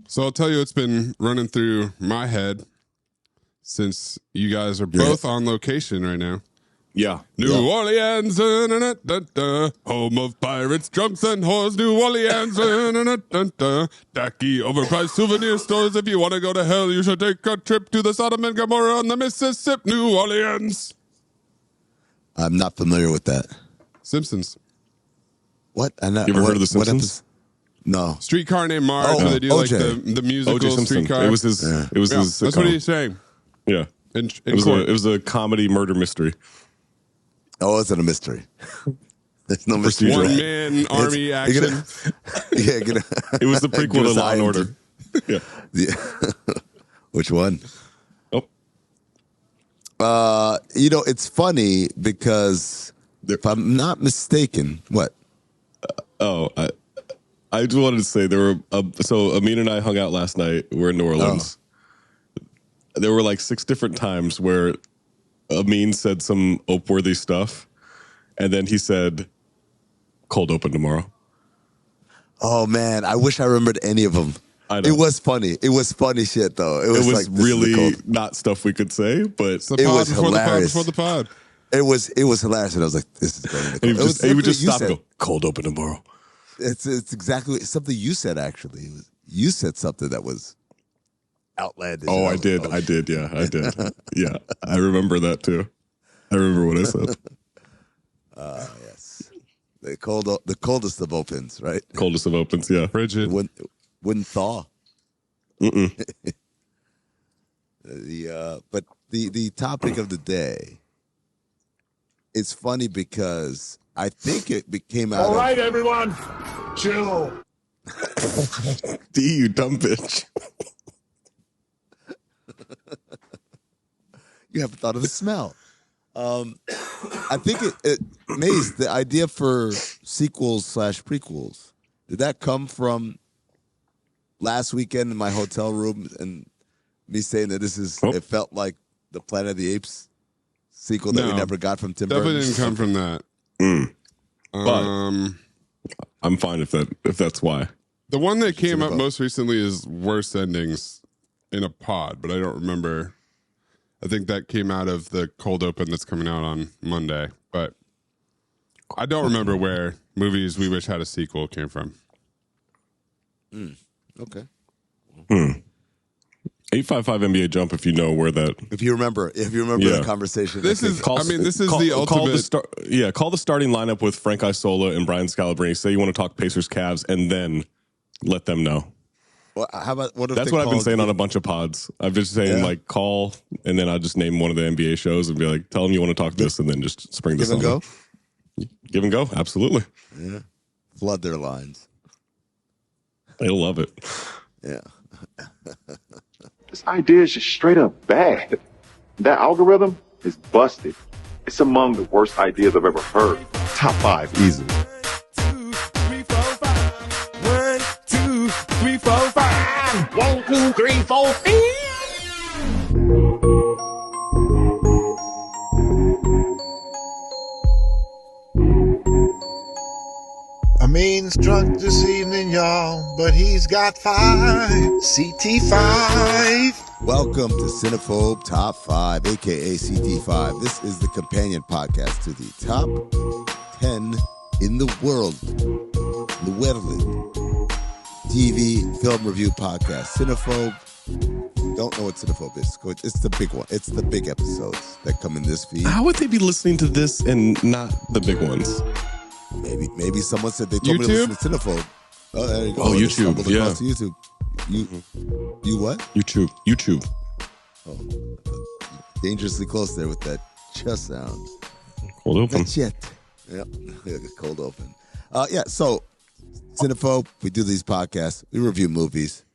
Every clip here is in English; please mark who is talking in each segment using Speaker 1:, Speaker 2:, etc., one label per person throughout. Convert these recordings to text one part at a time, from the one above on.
Speaker 1: So I'll tell you what's been running through my head since you guys are both on location right now.
Speaker 2: Yeah.
Speaker 1: New Orleans, home of pirates, drunks, and whores. New Orleans, tacky, overpriced souvenir stores. If you want to go to hell, you should take a trip to the Sodom and Gomorrah on the Mississippi. New Orleans.
Speaker 3: I'm not familiar with that.
Speaker 1: Simpsons.
Speaker 3: What?
Speaker 2: You ever heard of the Simpsons?
Speaker 3: No.
Speaker 1: Streetcar Named Marge, where they do like the musical
Speaker 2: O.J.
Speaker 1: Streetcar.
Speaker 2: It was his.
Speaker 1: Yeah.
Speaker 2: It was his sitcom.
Speaker 1: That's what he's saying.
Speaker 2: Yeah. It was a comedy murder mystery.
Speaker 3: Oh, it's not a mystery. There's no mystery.
Speaker 1: One man army action.
Speaker 2: It was the prequel to Law and Order.
Speaker 3: Yeah. Which one?
Speaker 2: Oh.
Speaker 3: It's funny because if I'm not mistaken, what?
Speaker 2: I just wanted to say there were so Amin and I hung out last night. We're in New Orleans. There were like 6 different times where Amin said some Ope-worthy stuff, and then he said, "Cold open tomorrow."
Speaker 3: Oh man, I wish I remembered any of them.
Speaker 2: I know.
Speaker 3: It was funny. It was funny shit though. It was like,
Speaker 2: really not stuff we could say, but
Speaker 3: it was hilarious.
Speaker 1: Before the pod.
Speaker 3: It was hilarious, and I was like, "This is going to."
Speaker 2: He would just stop and go, "Cold open tomorrow."
Speaker 3: It's exactly something you said. Actually, you said something that was outlandish.
Speaker 2: Oh, I did. Yeah, I did. Yeah, I remember that too. I remember what I said.
Speaker 3: Yes, the coldest of opens, right?
Speaker 2: Coldest of opens. Yeah,
Speaker 1: frigid.
Speaker 3: Wouldn't thaw. But the topic of the day. It's funny because I think it came out.
Speaker 4: All right, everyone, chill.
Speaker 2: D, you dumb bitch.
Speaker 3: You haven't thought of the smell. I think Mayes, the idea for sequels/prequels, did that come from last weekend in my hotel room and me saying that it felt like the Planet of the Apes sequel that we never got from Tim Burton?
Speaker 1: Definitely didn't come from that.
Speaker 2: But I'm fine if that's why.
Speaker 1: The one that came up most recently is Worst Endings in a Pod, but I don't remember. I think that came out of the cold open that's coming out on Monday, but I don't remember where Movies We Wish Had a Sequel came from.
Speaker 3: Okay.
Speaker 2: 855 NBA jump if you know where that.
Speaker 3: If you remember the conversation.
Speaker 1: This is the ultimate.
Speaker 2: Call the starting lineup with Frank Isola and Brian Scalabrine. Say you want to talk Pacers Cavs, and then let them know.
Speaker 3: Well, how about
Speaker 2: That's what I've been saying on a bunch of pods. I've just saying call, and then I'll just name one of the NBA shows and be like, tell them you want to talk this, and then just spring this on.
Speaker 3: Give and
Speaker 2: go. Give and go, absolutely.
Speaker 3: Yeah, flood their lines.
Speaker 2: They'll love it.
Speaker 3: Yeah.
Speaker 4: This idea is just straight up bad. That algorithm is busted. It's among the worst ideas I've ever heard. Top 5, easily.
Speaker 5: 1, 2, 3, 4, 5. 1, 2, 3, 4, 5. 1, 2, 3, 4, 5.
Speaker 6: Amin's drunk this evening, y'all, but he's got 5. CT5.
Speaker 3: Welcome to Cinephobe Top 5, a.k.a. CT5. This is the companion podcast to the top 10 in the world, TV film review podcast. Cinephobe. Don't know what Cinephobe is. It's the big one. It's the big episodes that come in this feed.
Speaker 2: How would they be listening to this and not the big ones?
Speaker 3: Maybe someone said they told me to listen to Cinephobe. Oh, there you go.
Speaker 2: Oh, YouTube. Yeah.
Speaker 3: YouTube. You what?
Speaker 2: YouTube.
Speaker 3: Oh, dangerously close there with that chest sound.
Speaker 2: Cold open.
Speaker 3: Yep. Cold open. So Cinephobe, we do these podcasts. We review movies,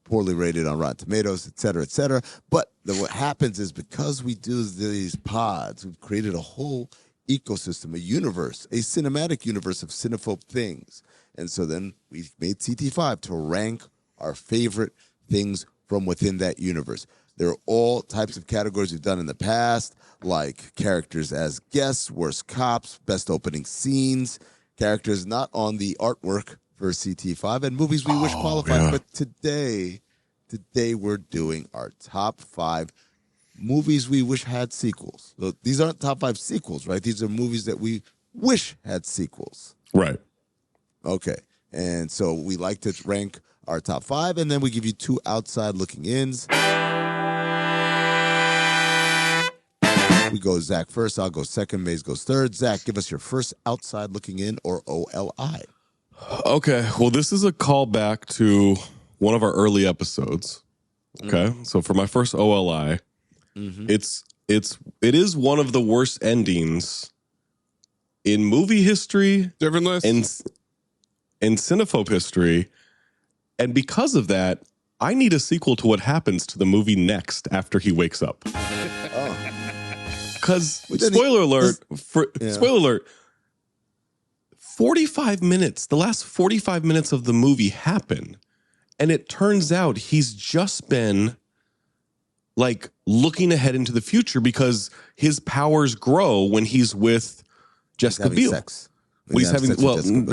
Speaker 3: poorly rated on Rotten Tomatoes, et cetera, et cetera. But what happens is because we do these pods, we've created a whole ecosystem, a universe, a cinematic universe of Cinephobe things. And so then we made CT5 to rank our favorite things from within that universe. There are all types of categories we've done in the past, like characters as guests, worst cops, best opening scenes, characters not on the artwork for CT5 and movies we wish qualified.
Speaker 2: yeah.
Speaker 3: But today we're doing our top 5 movies we wish had sequels. So these aren't top 5 sequels, right? These are movies that we wish had sequels.
Speaker 2: Right.
Speaker 3: Okay. And so we like to rank our top 5, and then we give you 2 outside looking ins. We go Zach first. I'll go second. Mayes goes third. Zach, give us your first outside looking in, or OLI.
Speaker 2: Okay. Well, this is a callback to one of our early episodes. Okay. So for my first OLI, it is one of the worst endings in movie history,
Speaker 1: Different list.
Speaker 2: and Cinephobe history. And because of that, I need a sequel to what happens to the movie next after he wakes up. Because, spoiler alert, 45 minutes, the last 45 minutes of the movie happen. And it turns out he's just been like looking ahead into the future because his powers grow when he's with Jessica Biel.
Speaker 3: Sex.
Speaker 2: When he's having,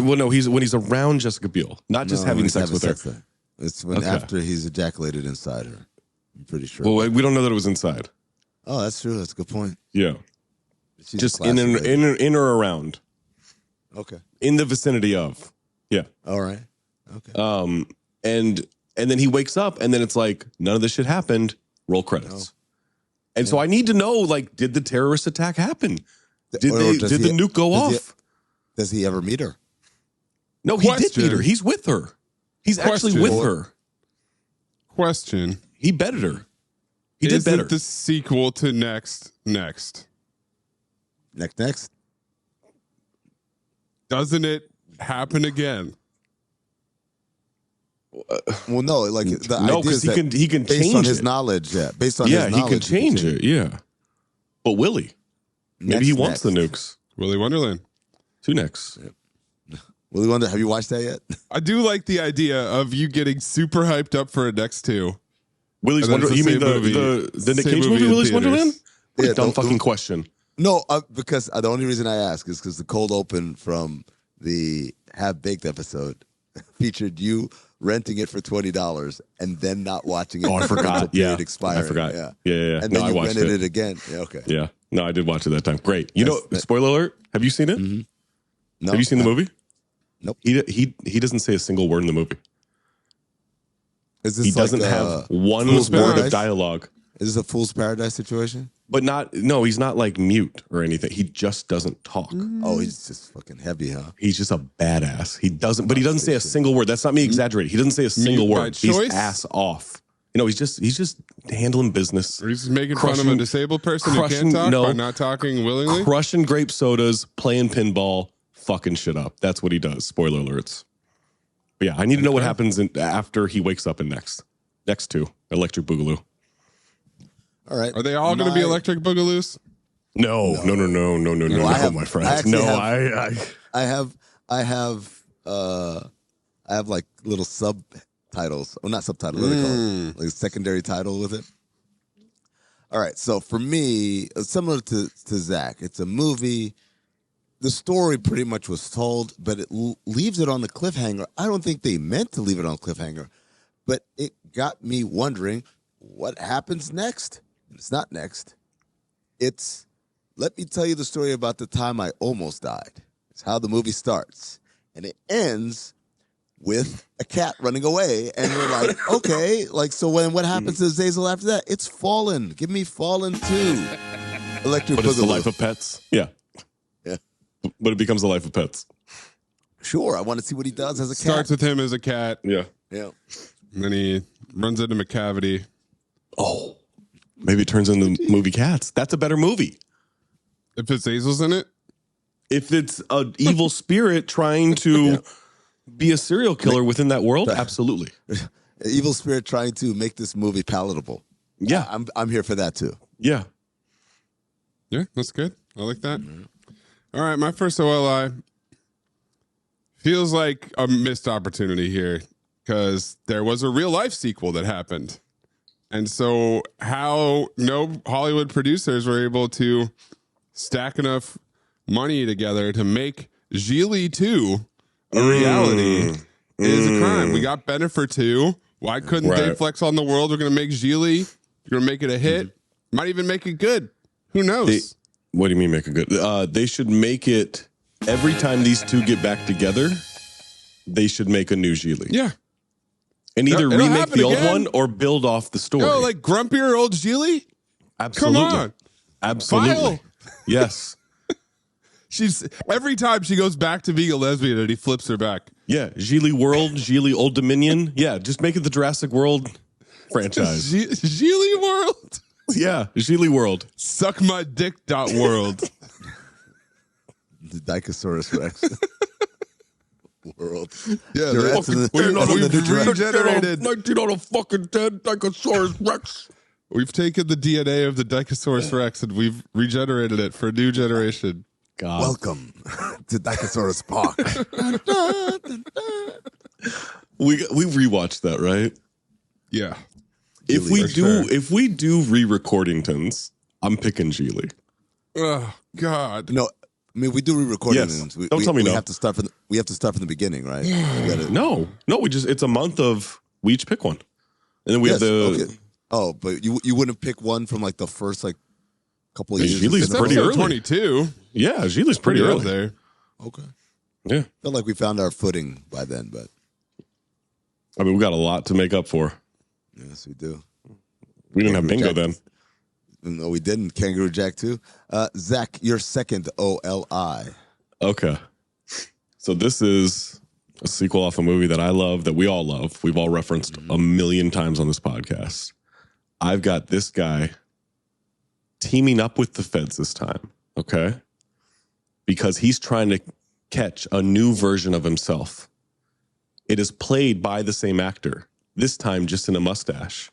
Speaker 2: when he's around Jessica Biel, not just having sex with her.
Speaker 3: It's when after he's ejaculated inside her. I'm pretty sure.
Speaker 2: Well, we don't know that it was inside.
Speaker 3: Oh, that's true. That's a good point.
Speaker 2: Yeah.
Speaker 3: She's
Speaker 2: Just in or around.
Speaker 3: Okay.
Speaker 2: In the vicinity of. Yeah.
Speaker 3: All right. Okay.
Speaker 2: And then he wakes up and then it's like, none of this shit happened. Roll credits. No. And so I need to know, like, did the terrorist attack happen? Did the nuke go off?
Speaker 3: Does he ever meet her?
Speaker 2: No, he did meet her. He's with her. He's actually with her.
Speaker 1: Question.
Speaker 2: He betted her. He did better.
Speaker 1: The sequel to Next?
Speaker 3: Next.
Speaker 1: Doesn't it happen again?
Speaker 3: Well, no, like the idea
Speaker 2: because
Speaker 3: is
Speaker 2: he can
Speaker 3: based
Speaker 2: change
Speaker 3: on his
Speaker 2: it.
Speaker 3: knowledge. Yeah, based on his knowledge,
Speaker 2: he can change it. Yeah, but will he? Maybe he wants the nukes.
Speaker 1: Willy Wonderland.
Speaker 2: 2 next.
Speaker 3: Yeah. Willy Wonder. Have you watched that yet?
Speaker 1: I do like the idea of you getting super hyped up for a Next 2.
Speaker 2: Willy's Wonderland. You mean the Nick Cage movie, Willy's Wonderland? What a dumb fucking question.
Speaker 3: No, because the only reason I ask is because the cold open from the Have Baked episode featured you renting it for $20 and then not watching it.
Speaker 2: Oh, I forgot. Yeah,
Speaker 3: expired.
Speaker 2: I forgot.
Speaker 3: Yeah.
Speaker 2: And
Speaker 3: then you rented it again. Yeah, okay.
Speaker 2: Yeah. No, I did watch it that time. Great. Spoiler alert. Have you seen it?
Speaker 3: Mm-hmm. No.
Speaker 2: Have you seen the movie?
Speaker 3: Nope.
Speaker 2: He doesn't say a single word in the movie.
Speaker 3: Is this
Speaker 2: he doesn't have one word of dialogue.
Speaker 3: Is this a Fool's Paradise situation?
Speaker 2: But he's not like mute or anything. He just doesn't talk.
Speaker 3: Oh, he's just fucking heavy, huh?
Speaker 2: He's just a badass. He doesn't say a single word. That's not me exaggerating. He doesn't say a single word. He's ass off. He's just handling business.
Speaker 1: Or he's making fun of a disabled person who can't talk by not talking willingly.
Speaker 2: Crushing grape sodas, playing pinball, fucking shit up. That's what he does. Spoiler alerts. But yeah, I need to know what happens after he wakes up in Next 2, Electric Boogaloo.
Speaker 3: All right.
Speaker 1: Are they all going to be Electric Boogaloos?
Speaker 2: No, my friend.
Speaker 3: I have like little subtitles. Well, not subtitles. What do they call it? Like a secondary title with it. All right. So for me, similar to Zach, it's a movie. The story pretty much was told, but it leaves it on the cliffhanger. I don't think they meant to leave it on cliffhanger, but it got me wondering what happens next. It's not next. It's, let me tell you the story about the time I almost died. It's how the movie starts. And it ends with a cat running away. And you're like, okay, so what happens to Zazel after that? It's Fallen. Give me Fallen 2. Electric Boogaloo.
Speaker 2: But it's the life of pets? Yeah.
Speaker 3: Yeah.
Speaker 2: But it becomes the life of pets.
Speaker 3: Sure. I want to see what he does as a cat.
Speaker 1: Starts with him as a cat.
Speaker 2: Yeah.
Speaker 3: Yeah.
Speaker 1: And then he runs into McCavity.
Speaker 2: Oh. Maybe it turns into the movie Cats. That's a better movie.
Speaker 1: If it's Azel's in it?
Speaker 2: If it's an evil spirit trying to be a serial killer within that world, absolutely.
Speaker 3: An evil spirit trying to make this movie palatable.
Speaker 2: Yeah.
Speaker 3: I'm here for that too.
Speaker 2: Yeah.
Speaker 1: Yeah, that's good. I like that. All right, my first OLI feels like a missed opportunity here because there was a real life sequel that happened. And so how no Hollywood producers were able to stack enough money together to make Gigli 2 a reality is a crime. We got Bennifer 2. Why couldn't they flex on the world? We're going to make Gigli. We're going to make it a hit. Might even make it good. Who knows?
Speaker 2: What do you mean make it good? They should make it every time these two get back together. They should make a new Gigli.
Speaker 1: Yeah.
Speaker 2: And either
Speaker 1: It'll
Speaker 2: remake the old
Speaker 1: again.
Speaker 2: one or build off the story.
Speaker 1: No, like grumpier old Gigli?
Speaker 2: Absolutely.
Speaker 1: Come on.
Speaker 2: Absolutely.
Speaker 1: Vile.
Speaker 2: Yes.
Speaker 1: She's every time she goes back to being a lesbian and he flips her back.
Speaker 2: Yeah. Gigli World, Gigli Old Dominion. Yeah. Just make it the Jurassic World franchise.
Speaker 1: Gigli World?
Speaker 2: Yeah. Gigli World.
Speaker 1: Suck my dick. World.
Speaker 3: The Dicosaurus Rex. World.
Speaker 1: Yeah,
Speaker 3: we've
Speaker 1: regenerated.
Speaker 2: 19 out of fucking 10 Dicosaurus Rex.
Speaker 1: We've taken the DNA of the Dicosaurus Rex and we've regenerated it for a new generation.
Speaker 2: God.
Speaker 3: Welcome to Dicosaurus Park.
Speaker 2: We rewatched that, right?
Speaker 1: Yeah.
Speaker 2: If
Speaker 3: Gigli,
Speaker 2: we do re-recordingtons, I'm picking Gigli.
Speaker 1: Oh God.
Speaker 3: No, I mean we do re-recording.
Speaker 2: Yes. Don't tell me
Speaker 3: we
Speaker 2: no.
Speaker 3: have to start from we have to start from the beginning, right?
Speaker 2: No, it's a month of we each pick one, and then we have the.
Speaker 3: Okay. Oh, but you wouldn't pick one from like the first like couple of years.
Speaker 2: Gigli's
Speaker 1: It's
Speaker 2: pretty
Speaker 1: episode
Speaker 2: early.
Speaker 1: 22.
Speaker 2: Yeah, Gigli's pretty
Speaker 1: Up
Speaker 2: early.
Speaker 1: there.
Speaker 3: Okay.
Speaker 2: Yeah,
Speaker 3: Felt like we found our footing by then, but
Speaker 2: I mean we got a lot to make up for.
Speaker 3: yes, we do.
Speaker 2: We didn't have bingo
Speaker 3: Jack.
Speaker 2: then.
Speaker 3: No, we didn't. Kangaroo Jack too. Zach, your second OLI.
Speaker 2: Okay, so this is a sequel off a movie that I love, that we all love. We've all referenced a million times on this podcast. I've got this guy teaming up with the feds this time, okay? Because he's trying to catch a new version of himself. It is played by the same actor, this time just in a mustache.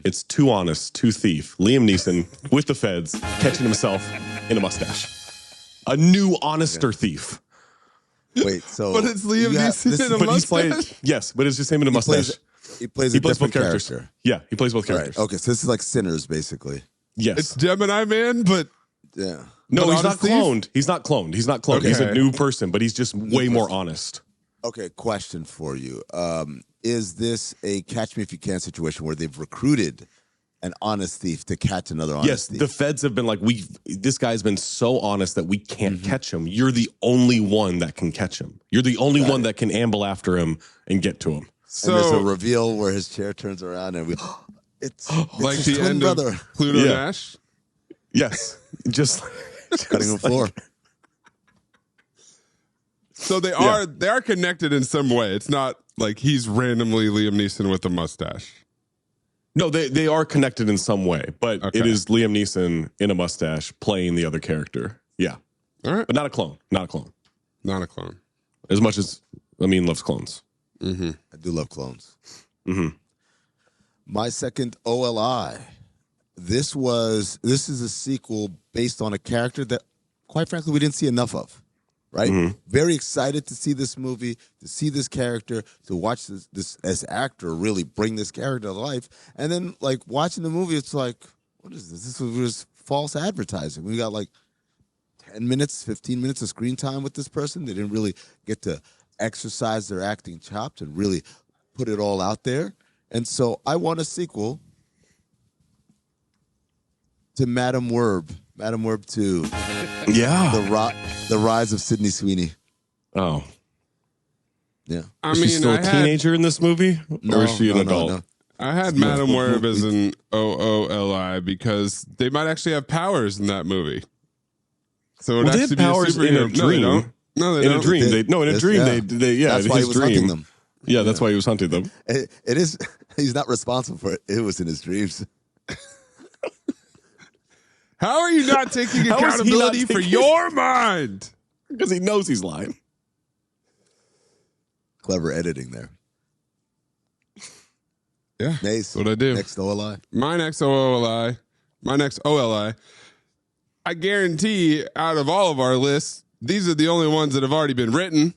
Speaker 2: It's Too Honest, Too Thief. Liam Neeson with the feds catching himself in a mustache. A new honester thief.
Speaker 3: Wait, so
Speaker 1: But it's Liam Neeson in a
Speaker 2: But he's playing,
Speaker 1: mustache?
Speaker 2: yes, but it's just him in a mustache.
Speaker 3: He plays
Speaker 2: He
Speaker 3: a
Speaker 2: plays both
Speaker 3: different
Speaker 2: characters.
Speaker 3: character.
Speaker 2: Yeah, he plays both
Speaker 3: Right.
Speaker 2: characters.
Speaker 3: Okay, so this is like Sinners, basically.
Speaker 2: Yes.
Speaker 1: It's Gemini Man, but
Speaker 3: Yeah.
Speaker 2: No,
Speaker 1: But
Speaker 2: he's not
Speaker 1: honest thief?
Speaker 2: cloned. He's not cloned. He's not cloned. He's a
Speaker 1: Okay.
Speaker 2: new person, but he's just way more honest.
Speaker 3: Okay, question for you. Is this a catch me if you can situation where they've recruited an honest thief to catch another honest
Speaker 2: Yes,
Speaker 3: thief?
Speaker 2: the feds have been like, this guy's been so honest that we can't catch him. You're the only one that can catch him. You're the only one that can amble after him and get to him.
Speaker 3: And there's a
Speaker 1: so
Speaker 3: reveal where his chair turns around and it's
Speaker 1: like
Speaker 3: his
Speaker 1: the
Speaker 3: twin
Speaker 1: end
Speaker 3: brother
Speaker 1: of Pluto
Speaker 2: Yeah.
Speaker 1: Nash.
Speaker 2: Yes. just
Speaker 3: cutting the floor.
Speaker 1: So they are connected in some way. It's not like he's randomly Liam Neeson with a mustache.
Speaker 2: No, they are connected in some way, but
Speaker 1: Okay.
Speaker 2: it is Liam Neeson in a mustache playing the other character. Yeah.
Speaker 1: All right.
Speaker 2: But not a clone. Not a clone.
Speaker 1: Not a clone.
Speaker 2: As much as Amin loves clones.
Speaker 3: I do love clones.
Speaker 2: Mhm.
Speaker 3: My second OLI. This is a sequel based on a character that, quite frankly, we didn't see enough of. Right? Very excited to see this movie, to see this character, to watch this as actor really bring this character to life. And then, like, watching the movie, it's like, what is this? This was false advertising. We got like 10 minutes, 15 minutes of screen time with this person. They didn't really get to exercise their acting chops and really put it all out there. And so I want a sequel to Madam Werb. Madam Werb 2.
Speaker 2: Yeah.
Speaker 3: The Rise of Sydney Sweeney.
Speaker 2: Oh.
Speaker 3: Yeah.
Speaker 1: I
Speaker 2: Is
Speaker 1: mean,
Speaker 2: she still a teenager in this movie? Or is she an adult?
Speaker 3: No.
Speaker 1: I had Madam Web as an OOLI because they might actually have powers in that movie. So it
Speaker 2: Well,
Speaker 1: would
Speaker 2: they
Speaker 1: actually
Speaker 2: had powers
Speaker 1: be a
Speaker 2: in a
Speaker 1: superhero. No, they
Speaker 2: dream.
Speaker 1: don't. No, they
Speaker 2: In
Speaker 1: don't.
Speaker 2: a dream. In a dream,
Speaker 3: Yeah. That's why he
Speaker 2: his
Speaker 3: was
Speaker 2: dream.
Speaker 3: hunting them.
Speaker 2: Yeah, that's why he was hunting them.
Speaker 3: It is. He's not responsible for it. It was in his dreams.
Speaker 1: How are you not taking
Speaker 2: How is he not
Speaker 1: accountability for
Speaker 2: taking-
Speaker 1: your mind?
Speaker 2: Because he knows he's lying.
Speaker 3: Clever editing there.
Speaker 1: Yeah,
Speaker 3: Mace.
Speaker 1: that's what I do.
Speaker 3: Next OLI.
Speaker 1: My next OLI, my next OLI, I guarantee out of all of our lists, these are the only ones that have already been written.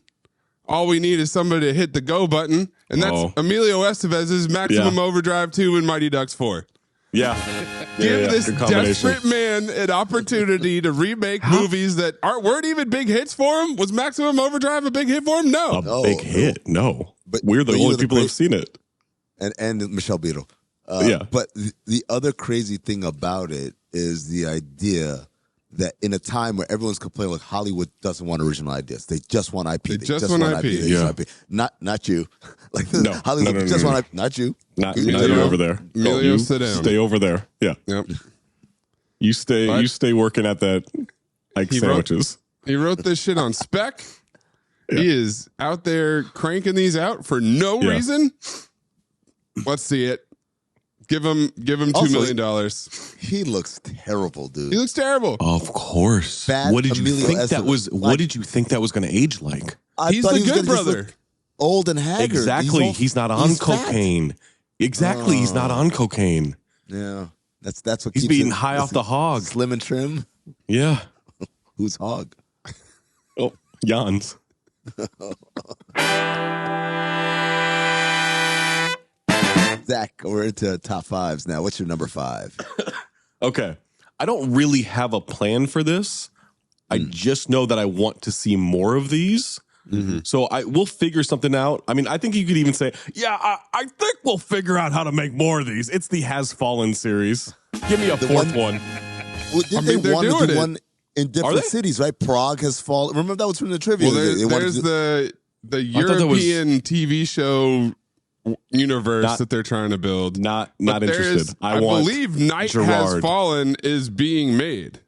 Speaker 1: All we need is somebody to hit the go button, and that's
Speaker 2: Oh.
Speaker 1: Emilio Estevez's Maximum
Speaker 2: Yeah.
Speaker 1: Overdrive 2 and Mighty Ducks 4.
Speaker 2: Yeah.
Speaker 1: Give this
Speaker 2: Good combination.
Speaker 1: desperate man an opportunity to remake movies that weren't even big hits for him. Was Maximum Overdrive a big hit for him? No.
Speaker 2: A big hit. No. But we're the only people who have seen it.
Speaker 3: And Michelle Beadle.
Speaker 2: Yeah.
Speaker 3: But the other crazy thing about it is the idea that in a time where everyone's complaining, like Hollywood doesn't want original ideas, they just want IP.
Speaker 1: They just want IP.
Speaker 3: They just want IP. Not you. Like
Speaker 2: No,
Speaker 3: Hollywood
Speaker 2: no,
Speaker 3: just
Speaker 2: no.
Speaker 3: want IP. Not you.
Speaker 2: Not you over there.
Speaker 1: Emilio,
Speaker 2: You
Speaker 1: sit down.
Speaker 2: Stay over there. Yeah.
Speaker 1: Yep.
Speaker 2: You stay.
Speaker 1: What?
Speaker 2: You stay working at that Ike sandwiches.
Speaker 1: He wrote this shit on spec. He is out there cranking these out for no reason. Let's see it. Give him $2 million.
Speaker 3: He looks terrible, dude.
Speaker 1: He looks terrible.
Speaker 2: Of course.
Speaker 3: Bad
Speaker 2: What did you
Speaker 3: Emilio
Speaker 2: think
Speaker 3: Estevez.
Speaker 2: that was? What did you think that was going to age like?
Speaker 1: He's
Speaker 3: thought
Speaker 1: the
Speaker 3: he was
Speaker 1: good
Speaker 3: gonna just
Speaker 1: brother.
Speaker 3: look old and haggard.
Speaker 2: Exactly. He's not on
Speaker 3: he's fat.
Speaker 2: cocaine. Exactly. He's not on cocaine.
Speaker 3: Yeah, that's what
Speaker 2: He's
Speaker 3: keeps
Speaker 2: being
Speaker 3: it-
Speaker 2: high off the hog.
Speaker 3: Slim and trim.
Speaker 2: Yeah.
Speaker 3: Who's hog?
Speaker 2: Oh, Jans.
Speaker 3: Zach, we're into top fives now. What's your number 5?
Speaker 2: Okay. I don't really have a plan for this. I just know that I want to see more of these. So we'll figure something out. I mean, I think you could even say, I think we'll figure out how to make more of these. It's the Has Fallen series. Give me a fourth one.
Speaker 3: Well, didn't
Speaker 1: mean,
Speaker 3: they
Speaker 1: they're
Speaker 3: want to
Speaker 1: doing
Speaker 3: do
Speaker 1: it.
Speaker 3: one in different
Speaker 2: they?
Speaker 3: cities, right? Prague has fallen. Remember that was from the trivia.
Speaker 1: Well,
Speaker 3: They wanted
Speaker 1: there's
Speaker 3: to do-
Speaker 1: the
Speaker 2: I thought that was-
Speaker 1: European TV show universe that they're trying to build.
Speaker 2: Not
Speaker 1: But
Speaker 2: interested.
Speaker 1: there's-
Speaker 2: I want
Speaker 1: believe Night Has
Speaker 2: Gerard.
Speaker 1: Fallen is being made.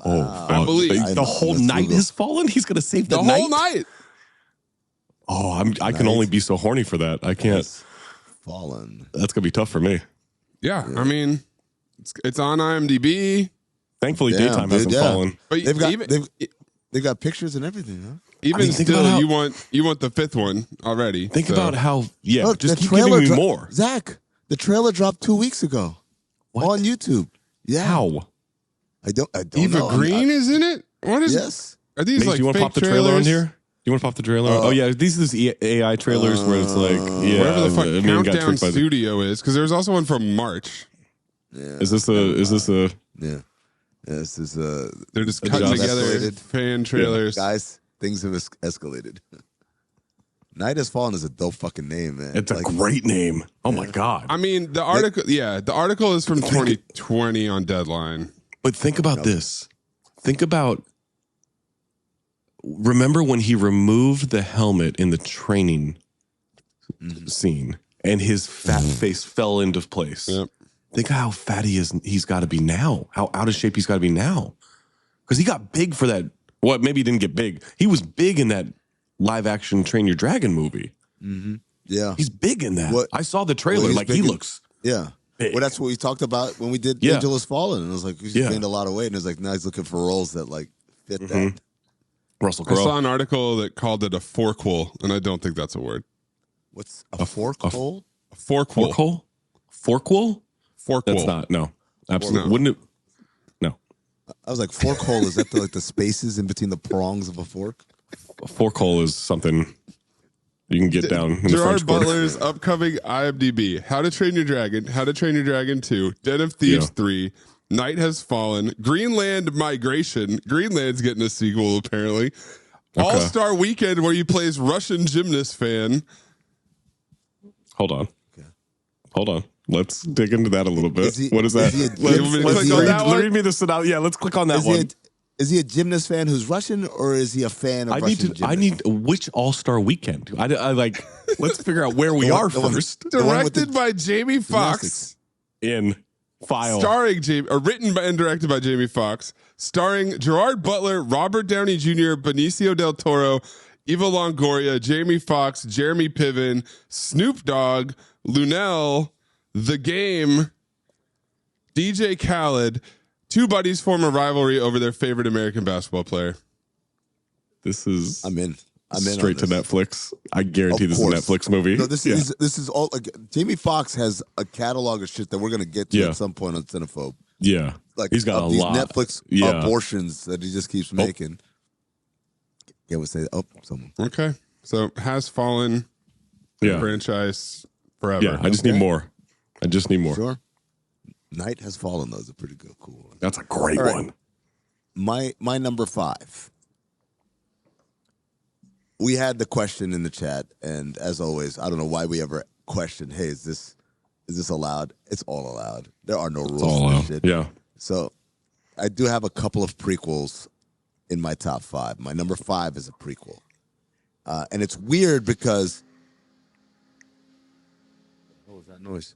Speaker 2: Oh,
Speaker 1: I believe.
Speaker 2: the whole
Speaker 3: Let's
Speaker 2: night
Speaker 3: Google.
Speaker 2: has fallen. He's going to save the,
Speaker 1: The
Speaker 2: night.
Speaker 1: whole night.
Speaker 2: Oh, I can only be so horny for that. I can't.
Speaker 3: Has fallen.
Speaker 2: That's going to be tough for me.
Speaker 1: Yeah, I mean, it's on IMDb.
Speaker 2: Thankfully,
Speaker 3: Damn,
Speaker 2: daytime
Speaker 3: dude,
Speaker 2: hasn't
Speaker 3: yeah.
Speaker 2: fallen.
Speaker 1: But
Speaker 3: They've got
Speaker 1: even,
Speaker 3: they've got pictures and everything, huh?
Speaker 1: even
Speaker 2: I mean, think
Speaker 1: still,
Speaker 2: about how-
Speaker 1: you want the 5th one already.
Speaker 2: Think
Speaker 1: so.
Speaker 2: about how,
Speaker 3: Look,
Speaker 2: just
Speaker 3: the
Speaker 2: keep giving
Speaker 3: trailer
Speaker 2: me more.
Speaker 3: Zach, the trailer dropped 2 weeks ago on YouTube. Yeah,
Speaker 2: How?
Speaker 3: I don't
Speaker 1: Eva
Speaker 3: know.
Speaker 1: Green is in it. What is
Speaker 3: Yes.
Speaker 1: Are these
Speaker 2: Mace,
Speaker 1: like
Speaker 2: do you want to
Speaker 1: fake
Speaker 2: pop the trailer on
Speaker 1: trailers?
Speaker 2: here? You want to pop the trailer? Oh yeah, these are those AI trailers where it's like,
Speaker 1: Whatever the fuck
Speaker 2: I mean, got
Speaker 1: Countdown
Speaker 2: tricked by the-
Speaker 1: Studio is, because there's also one from March.
Speaker 2: Is this a?
Speaker 3: Yeah. This is
Speaker 1: They're just
Speaker 3: It
Speaker 1: cutting
Speaker 3: just
Speaker 1: together
Speaker 3: escalated.
Speaker 1: fan trailers.
Speaker 3: guys. Things have escalated. Night Has Fallen is a dope fucking name, man.
Speaker 2: It's a great name. Oh my god!
Speaker 1: I mean, the article is from 2020 on Deadline.
Speaker 2: But think about this. Think about. Remember when he removed the helmet in the training scene, and his fat face fell into place.
Speaker 1: Yep.
Speaker 2: Think how fat he's got to be now. How out of shape he's got to be now. Because he got big for that. Well, maybe he didn't get big. He was big in that live action Train Your Dragon movie.
Speaker 3: Yeah.
Speaker 2: He's big in that.
Speaker 3: What-
Speaker 2: I saw the trailer.
Speaker 3: he's
Speaker 2: Like
Speaker 3: big
Speaker 2: he
Speaker 3: in-
Speaker 2: looks.
Speaker 3: Yeah.
Speaker 2: Big.
Speaker 3: Well, that's what we talked about when we did
Speaker 2: Yeah.
Speaker 3: Angel Has Fallen. And it was like, he's
Speaker 2: Yeah.
Speaker 3: gained a lot of weight. And it was like, now he's looking for roles that like fit that.
Speaker 2: Russell
Speaker 1: I saw
Speaker 2: Crowe.
Speaker 1: an article that called it a forquel, and I don't think that's a word.
Speaker 3: What's a fork hole?
Speaker 1: A forquel.
Speaker 2: Forkhole? Forkwell?
Speaker 1: Forquel.
Speaker 2: That's not. No. Absolutely.
Speaker 1: No.
Speaker 2: Wouldn't it? No.
Speaker 3: I was like, fork hole, is that like the spaces in between the prongs of a fork?
Speaker 2: A forkhole is something you can get down in the
Speaker 1: Gerard
Speaker 2: French Quarter.
Speaker 1: Butler's upcoming IMDb: How to Train Your Dragon, How to Train Your Dragon 2, Den of Thieves
Speaker 2: Yeah.
Speaker 1: 3, Night Has Fallen, Greenland Migration. Greenland's getting a sequel apparently. All-Star Weekend, where he plays Russian gymnast fan.
Speaker 2: Hold on. Hold on. Let's dig into that a little bit.
Speaker 3: Is he-
Speaker 2: What is that?
Speaker 3: is he a
Speaker 2: Let's,
Speaker 3: gym-
Speaker 1: is
Speaker 2: let's
Speaker 1: he a-
Speaker 2: read,
Speaker 1: that one?
Speaker 2: read me the synopsis. Yeah, let's click on that one.
Speaker 3: Is he a gymnast fan who's Russian, or is he a fan of
Speaker 2: I
Speaker 3: Russian
Speaker 2: need
Speaker 3: gymnasts?
Speaker 2: which All-Star Weekend? I like, let's figure out where we
Speaker 3: The one-
Speaker 2: are
Speaker 3: the one-
Speaker 2: first.
Speaker 3: The one with
Speaker 1: Directed
Speaker 3: the
Speaker 1: by Jamie Foxx.
Speaker 3: gymnastics.
Speaker 2: In file.
Speaker 1: Starring written by and directed by Jamie Foxx, starring Gerard Butler, Robert Downey Jr., Benicio del Toro, Eva Longoria, Jamie Foxx, Jeremy Piven, Snoop Dogg, Lunel, The Game, DJ Khaled. Two buddies form a rivalry over their favorite American basketball player.
Speaker 2: This is
Speaker 3: I'm in.
Speaker 2: straight to
Speaker 3: on this.
Speaker 2: Netflix. I guarantee
Speaker 3: Of
Speaker 2: this is a
Speaker 3: course.
Speaker 2: Netflix movie.
Speaker 3: No, this is all like Jamie Foxx has a catalog of shit that we're gonna get to
Speaker 2: Yeah.
Speaker 3: at some point on Cinephobe.
Speaker 2: Yeah.
Speaker 3: Like
Speaker 2: He's got
Speaker 3: of
Speaker 2: a
Speaker 3: these
Speaker 2: lot.
Speaker 3: Netflix
Speaker 2: Yeah.
Speaker 3: abortions that he just keeps making. Yeah, we'll say someone.
Speaker 1: Okay. So Has Fallen
Speaker 2: Yeah.
Speaker 1: franchise forever.
Speaker 2: Yeah. I just need more. I just need more.
Speaker 3: Sure. Night Has Fallen, though, is a pretty cool one.
Speaker 2: That's a great
Speaker 3: All right.
Speaker 2: one.
Speaker 3: My number 5. We had the question in the chat, and as always, I don't know why we ever question, hey, is this allowed? It's all allowed. There are no rules for this shit.
Speaker 2: Yeah.
Speaker 3: So I do have a couple of prequels in my top 5. My number 5 is a prequel. And it's weird because... What was that noise?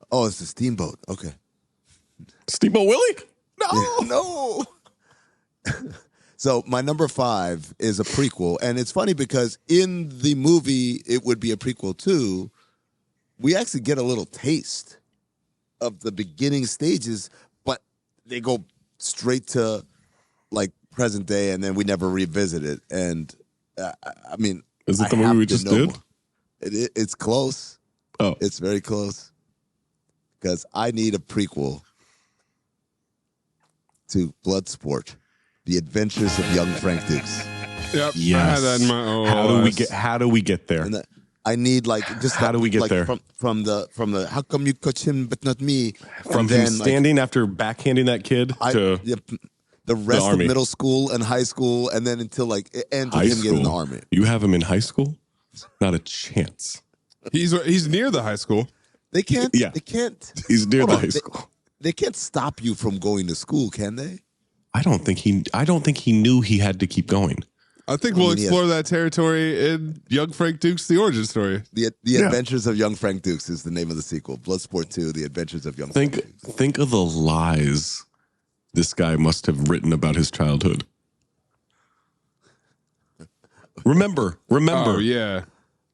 Speaker 3: Oh, it's the steamboat. Okay.
Speaker 2: Steamboat Willie?
Speaker 3: No. So my number 5 is a prequel, and it's funny because in the movie it would be a prequel too. We actually get a little taste of the beginning stages, but they go straight to like present day, and then we never revisit it. And I mean,
Speaker 2: is it the movie we just did?
Speaker 3: It's close.
Speaker 2: Oh,
Speaker 3: it's very close because I need a prequel to Bloodsport. The Adventures of Young Frank Dukes.
Speaker 1: Yep.
Speaker 2: yes.
Speaker 1: I had that in my OS.
Speaker 2: How do we get there?
Speaker 3: And I need like just
Speaker 2: how do we get there
Speaker 3: from the how come you coach him but not me?
Speaker 2: From him standing after backhanding that kid to
Speaker 3: the rest
Speaker 2: of
Speaker 3: middle school and high school, and then until like it ends with him getting in the army.
Speaker 2: You have him in high school? Not a chance.
Speaker 1: He's near the high school.
Speaker 3: They can't.
Speaker 2: Yeah.
Speaker 3: They can't.
Speaker 2: He's near the high school.
Speaker 3: They can't stop you from going to school, can they?
Speaker 2: I don't think he knew he had to keep going.
Speaker 1: I think we'll explore that territory in Young Frank Dukes, the origin story.
Speaker 3: The Adventures of Young Frank Dukes is the name of the sequel. Bloodsport 2, The Adventures of Young Frank Dukes.
Speaker 2: Think of the lies this guy must have written about his childhood. Remember.
Speaker 1: Oh, yeah.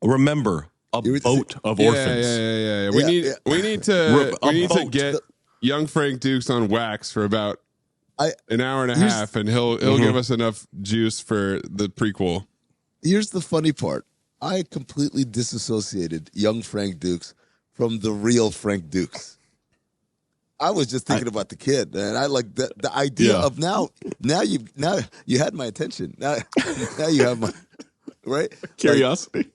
Speaker 2: Remember a boat of orphans.
Speaker 1: Yeah. We need to get Young Frank Dukes on wax for about an hour and a half, and he'll give us enough juice for the prequel.
Speaker 3: Here's the funny part. I completely disassociated Young Frank Dukes from the real Frank Dukes. I was just thinking about the kid, and I like the idea of now you had my attention. Now you have my right
Speaker 2: Curiosity.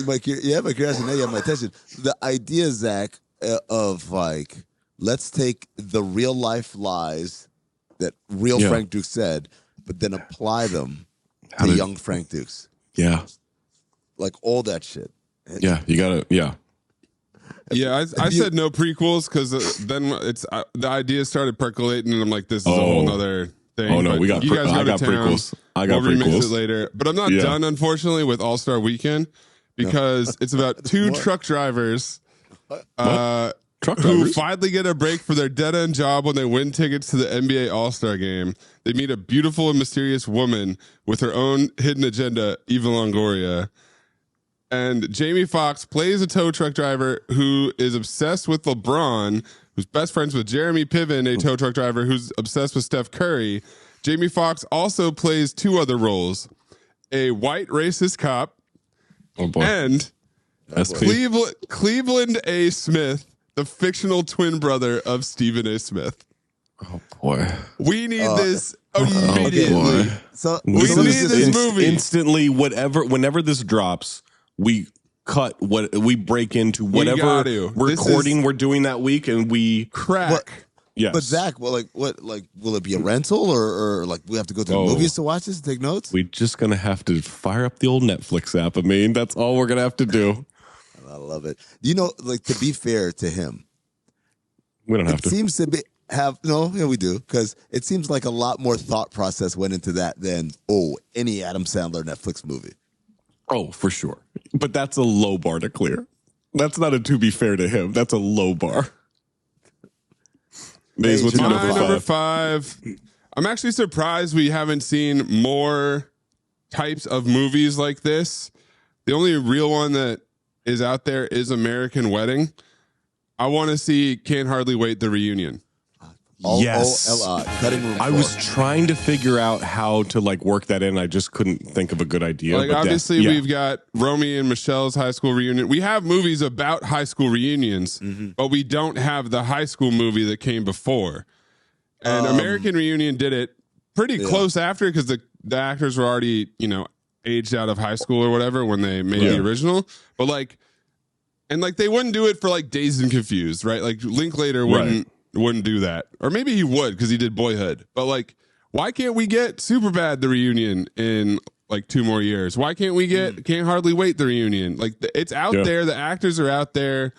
Speaker 3: My curiosity. Now you have my attention. The idea, Zach, of like, let's take the real life lies that real Frank Dukes said, but then apply them to young Frank Dukes.
Speaker 2: Yeah.
Speaker 3: Like all that shit.
Speaker 2: Yeah, you gotta,
Speaker 1: Yeah, I said no prequels because then the idea started percolating, and I'm like, this is a whole nother thing.
Speaker 2: Oh, no,
Speaker 1: but
Speaker 2: I got prequels.
Speaker 1: We'll remix it later. But I'm not done, unfortunately, with All-Star Weekend because it's about two truck drivers. Who finally get a break for their dead-end job when they win tickets to the NBA All-Star Game. They meet a beautiful and mysterious woman with her own hidden agenda, Eva Longoria. And Jamie Foxx plays a tow truck driver who is obsessed with LeBron, who's best friends with Jeremy Piven, a tow truck driver who's obsessed with Steph Curry. Jamie Foxx also plays 2 other roles, a white racist cop and Cleveland A. Smith, the fictional twin brother of Stephen A. Smith.
Speaker 2: Oh boy,
Speaker 1: we need this immediately.
Speaker 3: So
Speaker 1: we need this movie
Speaker 2: instantly. Whenever this drops, we break into whatever recording we're doing that week, and we
Speaker 1: crack.
Speaker 2: Yes.
Speaker 3: But Zach, will it be a rental or like we have to go to the movies to watch this and take notes?
Speaker 2: We're just gonna have to fire up the old Netflix app. I mean, that's all we're gonna have to do.
Speaker 3: I love it. You know, like, to be fair to him,
Speaker 2: we don't have to.
Speaker 3: It seems to we do, because it seems like a lot more thought process went into that than any Adam Sandler Netflix movie.
Speaker 2: Oh, for sure. But that's a low bar to clear. That's not a to be fair to him. That's a low bar. Maze, what's your
Speaker 1: number 5? I'm actually surprised we haven't seen more types of movies like this. The only real one that is out there is American Wedding. I want to see Can't Hardly Wait, the reunion.
Speaker 2: Yes.
Speaker 3: Cutting room
Speaker 2: I was trying to figure out how to work that in. I just couldn't think of a good idea.
Speaker 1: Like, obviously, we've got Romy and Michelle's high school reunion. We have movies about high school reunions, but we don't have the high school movie that came before. And American Reunion did it pretty close after, because the actors were already, aged out of high school or whatever when they made the original. But they wouldn't do it for Dazed and Confused, right? Like, Linklater wouldn't wouldn't do that, or maybe he would because he did Boyhood. But like, why can't we get Superbad the reunion in like 2 more years? Why can't we get Can't Hardly Wait the reunion? Like it's out there, the actors are out there.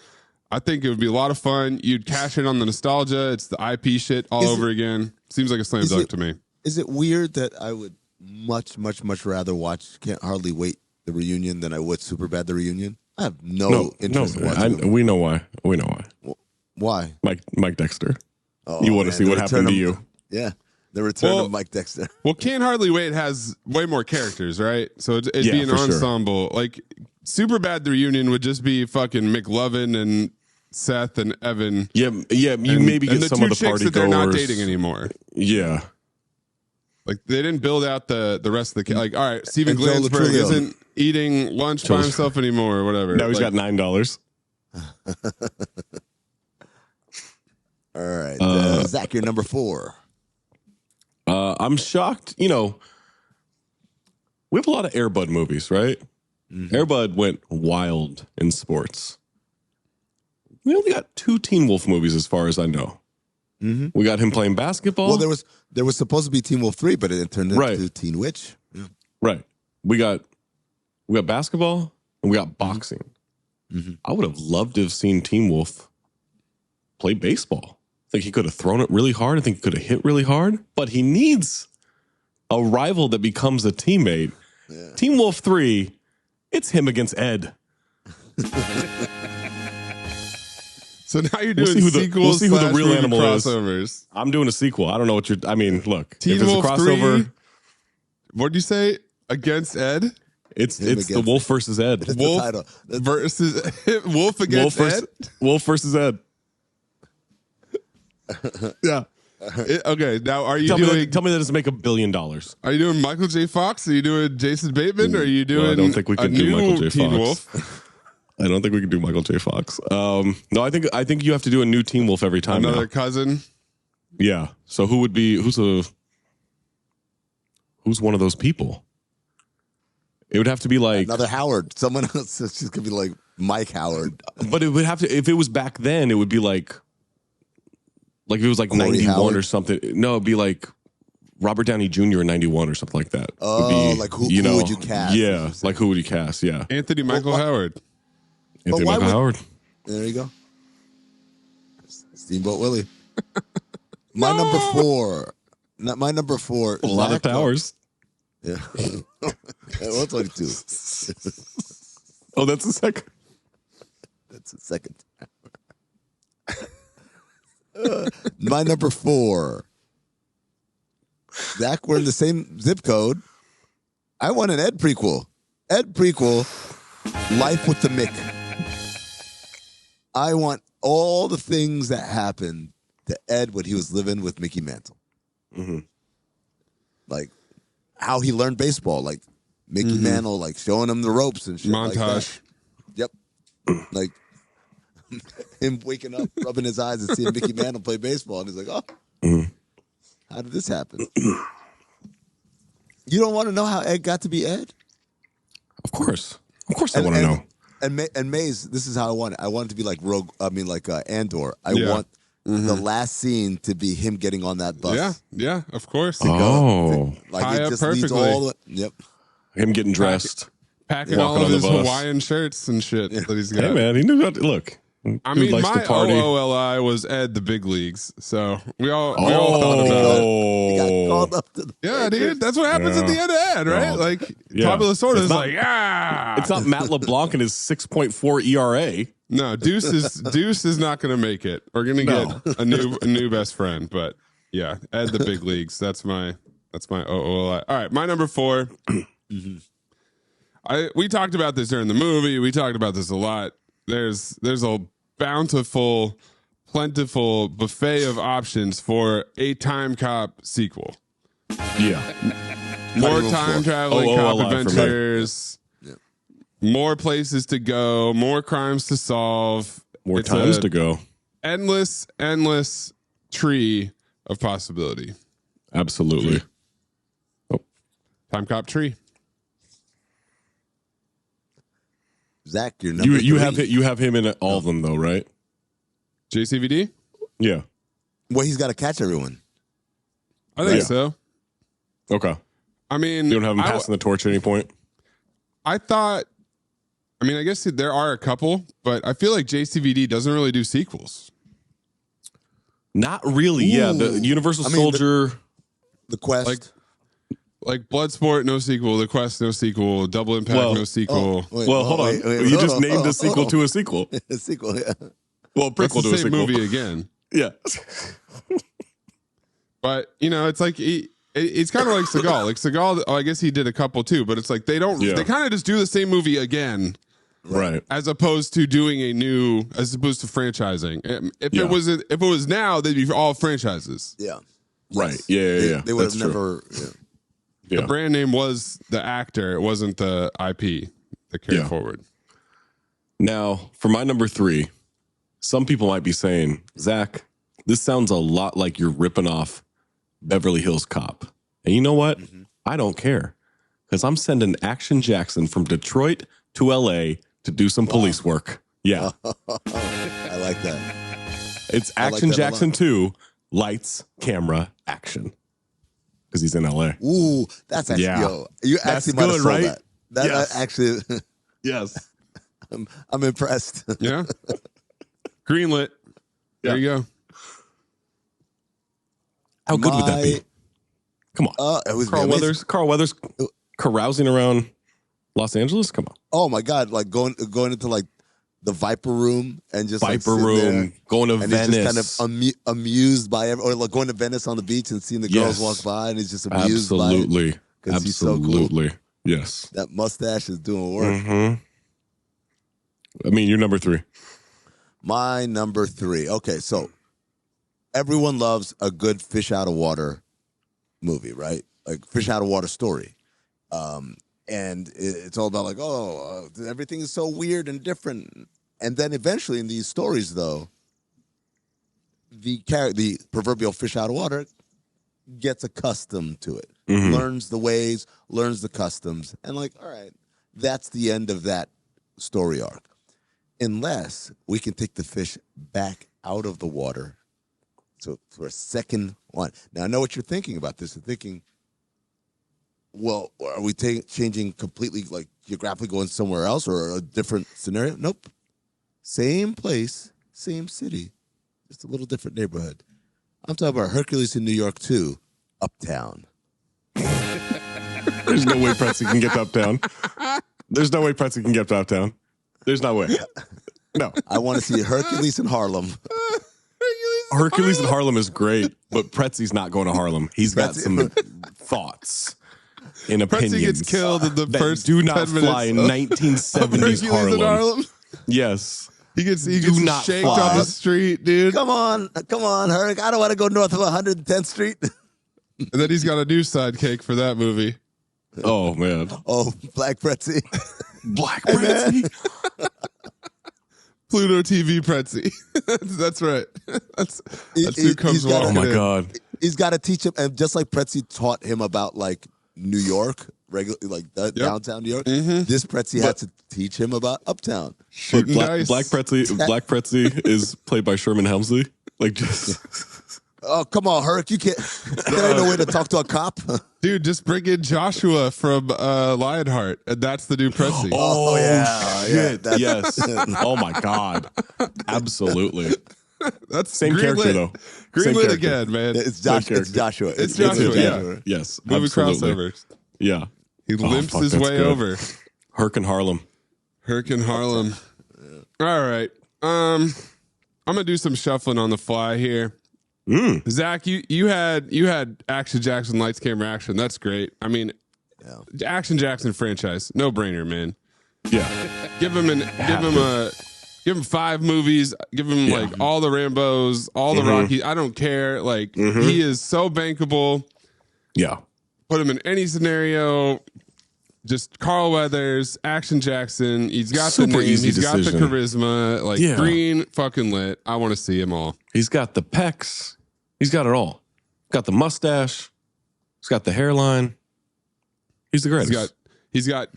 Speaker 1: I think it would be a lot of fun. You'd cash in on the nostalgia. It's the IP shit all over again. Seems like a slam dunk to me.
Speaker 3: Is it weird that I would much rather watch Can't Hardly Wait the reunion than I would Superbad the reunion? I have no interest in watching it.
Speaker 2: We know why.
Speaker 3: Why?
Speaker 2: Mike Dexter. You want to see what happened to you.
Speaker 3: Yeah. The return of Mike Dexter.
Speaker 1: Well, Can't Hardly Wait has way more characters, right? So it'd be an ensemble. Sure. Like Superbad the reunion would just be fucking McLovin and Seth and Evan.
Speaker 2: Yeah. You maybe get some of the party
Speaker 1: that they're
Speaker 2: goers.
Speaker 1: not dating anymore.
Speaker 2: Yeah.
Speaker 1: Like they didn't build out the rest of the like. All right, Steven Glansberg isn't eating lunch by himself anymore or whatever.
Speaker 2: Now he's got $9.
Speaker 3: All right, Zach, you're number 4.
Speaker 2: I'm shocked. You know, we have a lot of Air Bud movies, right? Mm-hmm. Air Bud went wild in sports. We only got 2 Teen Wolf movies, as far as I know. Mm-hmm. We got him playing basketball.
Speaker 3: Well, there was supposed to be Teen Wolf 3, but it turned into Teen Witch. Yeah.
Speaker 2: Right. We got basketball and we got boxing. Mm-hmm. I would have loved to have seen Teen Wolf play baseball. I think he could have thrown it really hard. I think he could have hit really hard. But he needs a rival that becomes a teammate. Yeah. Teen Wolf 3, it's him against Ed.
Speaker 1: So now you're doing sequels.
Speaker 2: We'll see who the real animal
Speaker 1: crossovers.
Speaker 2: Is. I'm doing a sequel. I don't know what you're. I mean, look,
Speaker 1: Teen
Speaker 2: if it's
Speaker 1: Wolf
Speaker 2: a crossover,
Speaker 1: 3, what'd you say? Against Ed?
Speaker 2: It's the Wolf versus Ed.
Speaker 3: That's
Speaker 1: Wolf
Speaker 3: the title.
Speaker 1: versus Wolf against Ed.
Speaker 2: Wolf versus Ed.
Speaker 1: Yeah. Okay. Now, are you
Speaker 2: tell
Speaker 1: doing?
Speaker 2: Me that doesn't make $1 billion.
Speaker 1: Are you doing Michael J. Fox? Are you doing Jason Bateman? Or are you doing?
Speaker 2: I don't think we can do Michael J.
Speaker 1: Teen
Speaker 2: Fox.
Speaker 1: Wolf?
Speaker 2: I don't think we can do Michael J. Fox. No, I think you have to do a new Teen Wolf every time.
Speaker 1: Another cousin.
Speaker 2: Yeah. So who's one of those people? It would have to be like
Speaker 3: another Howard. Someone else. It's just gonna be like Mike Howard.
Speaker 2: But it would have to. If it was back then, it would be like if it was like Corey 91 Howard. Or something. No, it'd be like Robert Downey Jr. in 91 or something like that.
Speaker 3: Oh, like who would you cast?
Speaker 2: Yeah, like who would you cast? Yeah,
Speaker 1: Anthony Michael Howard.
Speaker 2: Anthony Michael Howard.
Speaker 3: There you go. Steamboat Willie. My number 4. Not my number 4.
Speaker 2: A lot of towers.
Speaker 3: Yeah. Well, it's only 2.
Speaker 2: Oh, that's the second.
Speaker 3: That's the second. My number 4. Zach, we're in the same zip code. I want an Ed prequel. Ed prequel, Life with the Mick. I want all the things that happened to Ed when he was living with Mickey Mantle. Mm-hmm. Like how he learned baseball, like Mickey Mantle, like showing him the ropes and shit.
Speaker 1: Montage.
Speaker 3: Like that. Yep. Like him waking up, rubbing his eyes and seeing Mickey Mantle play baseball. And he's like, how did this happen? You don't want to know how Ed got to be Ed?
Speaker 2: Of course I want to know.
Speaker 3: And Mayes, this is how I want it. I want it to be like Andor. I want the last scene to be him getting on that bus.
Speaker 1: Yeah, of course.
Speaker 3: Like it just leads all the way. Yep.
Speaker 2: Him getting dressed.
Speaker 1: Packing all of his Hawaiian shirts and shit that he's got.
Speaker 2: Hey, man, he knew how to look.
Speaker 1: I mean, my OOLI was Ed the Big Leagues, so we all thought about it.
Speaker 3: He got called up to the
Speaker 1: dude, that's what happens at the end of Ed, right? Like, Tommy Lasorda is like,
Speaker 2: It's not Matt LeBlanc and his 6.4 ERA.
Speaker 1: No, Deuce is not going to make it. We're going to get a new best friend, but yeah, Ed the Big Leagues. That's my OOLI. All right, my number 4. We talked about this during the movie. We talked about this a lot. There's a bountiful, plentiful buffet of options for a Time Cop sequel.
Speaker 2: Yeah.
Speaker 1: More time traveling cop adventures. More places to go. More crimes to solve.
Speaker 2: More times to go.
Speaker 1: Endless tree of possibility.
Speaker 2: Absolutely.
Speaker 1: Time Cop tree.
Speaker 3: Zach, you're number 3.
Speaker 2: You have him in all of them though, right?
Speaker 1: JCVD?
Speaker 2: Yeah.
Speaker 3: Well, he's got to catch everyone.
Speaker 1: I think so.
Speaker 2: Okay.
Speaker 1: I mean,
Speaker 2: You don't have him passing the torch at any point?
Speaker 1: I thought, I mean, I guess there are a couple, but I feel like JCVD doesn't really do sequels.
Speaker 2: Not really.
Speaker 3: Ooh.
Speaker 2: Yeah, the Universal Soldier.
Speaker 3: The Quest.
Speaker 1: Like Bloodsport, no sequel. The Quest, no sequel. Double Impact, no sequel.
Speaker 2: Hold on. You just named a sequel to a sequel.
Speaker 3: A sequel, yeah.
Speaker 2: Well,
Speaker 1: That's
Speaker 2: prequel
Speaker 1: the
Speaker 2: to a
Speaker 1: same
Speaker 2: sequel.
Speaker 1: movie again.
Speaker 2: Yeah.
Speaker 1: But, you know, it's like, it's kind of like Seagal. Like Seagal, I guess he did a couple too, but it's like they kind of just do the same movie again.
Speaker 2: Right.
Speaker 1: As opposed to doing as opposed to franchising. If it was now, they'd be all franchises.
Speaker 3: Yeah.
Speaker 2: Right. Yeah.
Speaker 3: They would have never.
Speaker 1: The brand name was the actor. It wasn't the IP that carried forward.
Speaker 2: Now, for my number 3, some people might be saying, Zach, this sounds a lot like you're ripping off Beverly Hills Cop. And you know what? I don't care. Because I'm sending Action Jackson from Detroit to LA to do some police work. Yeah.
Speaker 3: I like that.
Speaker 2: It's Action Jackson 2, lights, camera, action. Because he's in LA.
Speaker 3: Ooh, that's actually, you
Speaker 2: That's
Speaker 3: actually might have
Speaker 2: good,
Speaker 3: sold
Speaker 2: right?
Speaker 3: that. That actually,
Speaker 2: Yes.
Speaker 3: I'm impressed.
Speaker 1: Yeah. Greenlit. There you go.
Speaker 2: How good would that be? Come on.
Speaker 3: It was
Speaker 2: Carl Weathers carousing around Los Angeles? Come on.
Speaker 3: Oh my God. Like going into like the Viper Room and just
Speaker 2: Viper Room, going to
Speaker 3: and
Speaker 2: Venice.
Speaker 3: he's just kind of amused by or like going to Venice on the beach and seeing the girls walk by and he's just amused by it. Because he's so cool.
Speaker 2: Yes.
Speaker 3: That mustache is doing work.
Speaker 2: Mm-hmm. I mean, you're number 3.
Speaker 3: My number 3. Okay, so everyone loves a good fish out of water movie, right? Like fish out of water story. And it's all about like, everything is so weird and different. And then eventually in these stories, though, the proverbial fish out of water gets accustomed to it, learns the ways, learns the customs, and like, all right, that's the end of that story arc. Unless we can take the fish back out of the water. So for a second one. Now, I know what you're thinking about this. You're thinking, well, are we changing completely, like geographically going somewhere else or a different scenario? Nope. Same place, same city, just a little different neighborhood. I'm talking about Hercules in New York 2, Uptown.
Speaker 2: There's no way Pretzi can get to Uptown. There's no way Pretzi can get to Uptown. There's no way. No.
Speaker 3: I want to see Hercules in Harlem.
Speaker 2: Hercules in Harlem is great, but Pretzi's not going to Harlem. He's got some thoughts and opinions.
Speaker 1: Pretzi gets killed in the first
Speaker 2: do not
Speaker 1: 10 minutes
Speaker 2: fly in 1970s Harlem. Yes.
Speaker 1: He gets
Speaker 2: not
Speaker 1: shanked
Speaker 2: fly.
Speaker 1: on the street, dude.
Speaker 3: Come on, Herc. I don't want to go north of 110th Street.
Speaker 1: And then he's got a new sidekick for that movie.
Speaker 2: Oh, man.
Speaker 3: Oh, Black Pretzi.
Speaker 2: Black Pretzi?
Speaker 1: Pluto TV Pretzi. That's right. That's who comes walking in.
Speaker 2: Oh, my God.
Speaker 3: He's got to teach him. And just like Pretzi taught him about like New York, downtown New York, this Pretzi had to teach him about Uptown.
Speaker 2: Black Pretzi is played by Sherman Hemsley. Like just...
Speaker 3: Oh, come on, Herc. You can't. There ain't no way to talk to a cop.
Speaker 1: Dude, just bring in Joshua from Lionheart, and that's the new Pretzi.
Speaker 3: Oh yeah.
Speaker 2: Shit. Yes. Oh, my God. Absolutely.
Speaker 1: That's
Speaker 2: Same character, though.
Speaker 1: Greenlit again, man.
Speaker 3: It's Joshua.
Speaker 1: It's Joshua, yeah.
Speaker 2: Yes.
Speaker 1: Movie
Speaker 2: absolutely.
Speaker 1: crossovers.
Speaker 2: Yeah.
Speaker 1: He limps
Speaker 2: fuck,
Speaker 1: his
Speaker 2: that's
Speaker 1: way
Speaker 2: good.
Speaker 1: over.
Speaker 2: Herc in Harlem.
Speaker 1: Herc in Harlem. All right. I'm gonna do some shuffling on the fly here. Zach, you had Action Jackson lights camera action. That's great. I mean, Action Jackson franchise, no brainer, man.
Speaker 2: Yeah.
Speaker 1: Give him 5 movies. Give him like all the Rambos, all the Rocky. I don't care. Like he is so bankable.
Speaker 2: Yeah.
Speaker 1: Put him in any scenario. Just Carl Weathers, Action Jackson. He's got the name. He's got the charisma. Like green fucking lit. I want to see him all.
Speaker 2: He's got the pecs. He's got it all. Got the mustache. He's got the hairline. He's the greatest.
Speaker 1: He's got